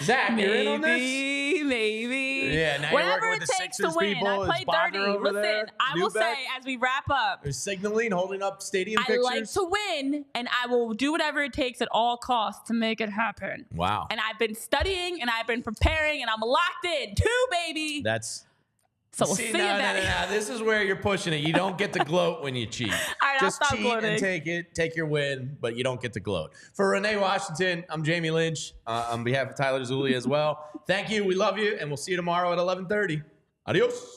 Zach, you're in on this? Maybe. Yeah, now whatever you're working it with the takes Sixers to win. people. I play dirty. Listen, I will say as we wrap up, they're signaling, holding up stadium pictures. I like to win, and I will do whatever it takes at all costs to make it happen. Wow. And I've been studying, and I've been preparing, and I'm locked in too, baby. So we'll see you then. No. This is where you're pushing it. You don't get to gloat when you cheat. All right, just I'll stop cheat gloating. and take your win, but you don't get to gloat. For Renee Washington, I'm Jamie Lynch on behalf of Tyler Zulli as well. Thank you. We love you, and we'll see you tomorrow at 11:30. Adios.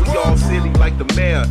We all silly like the mayor.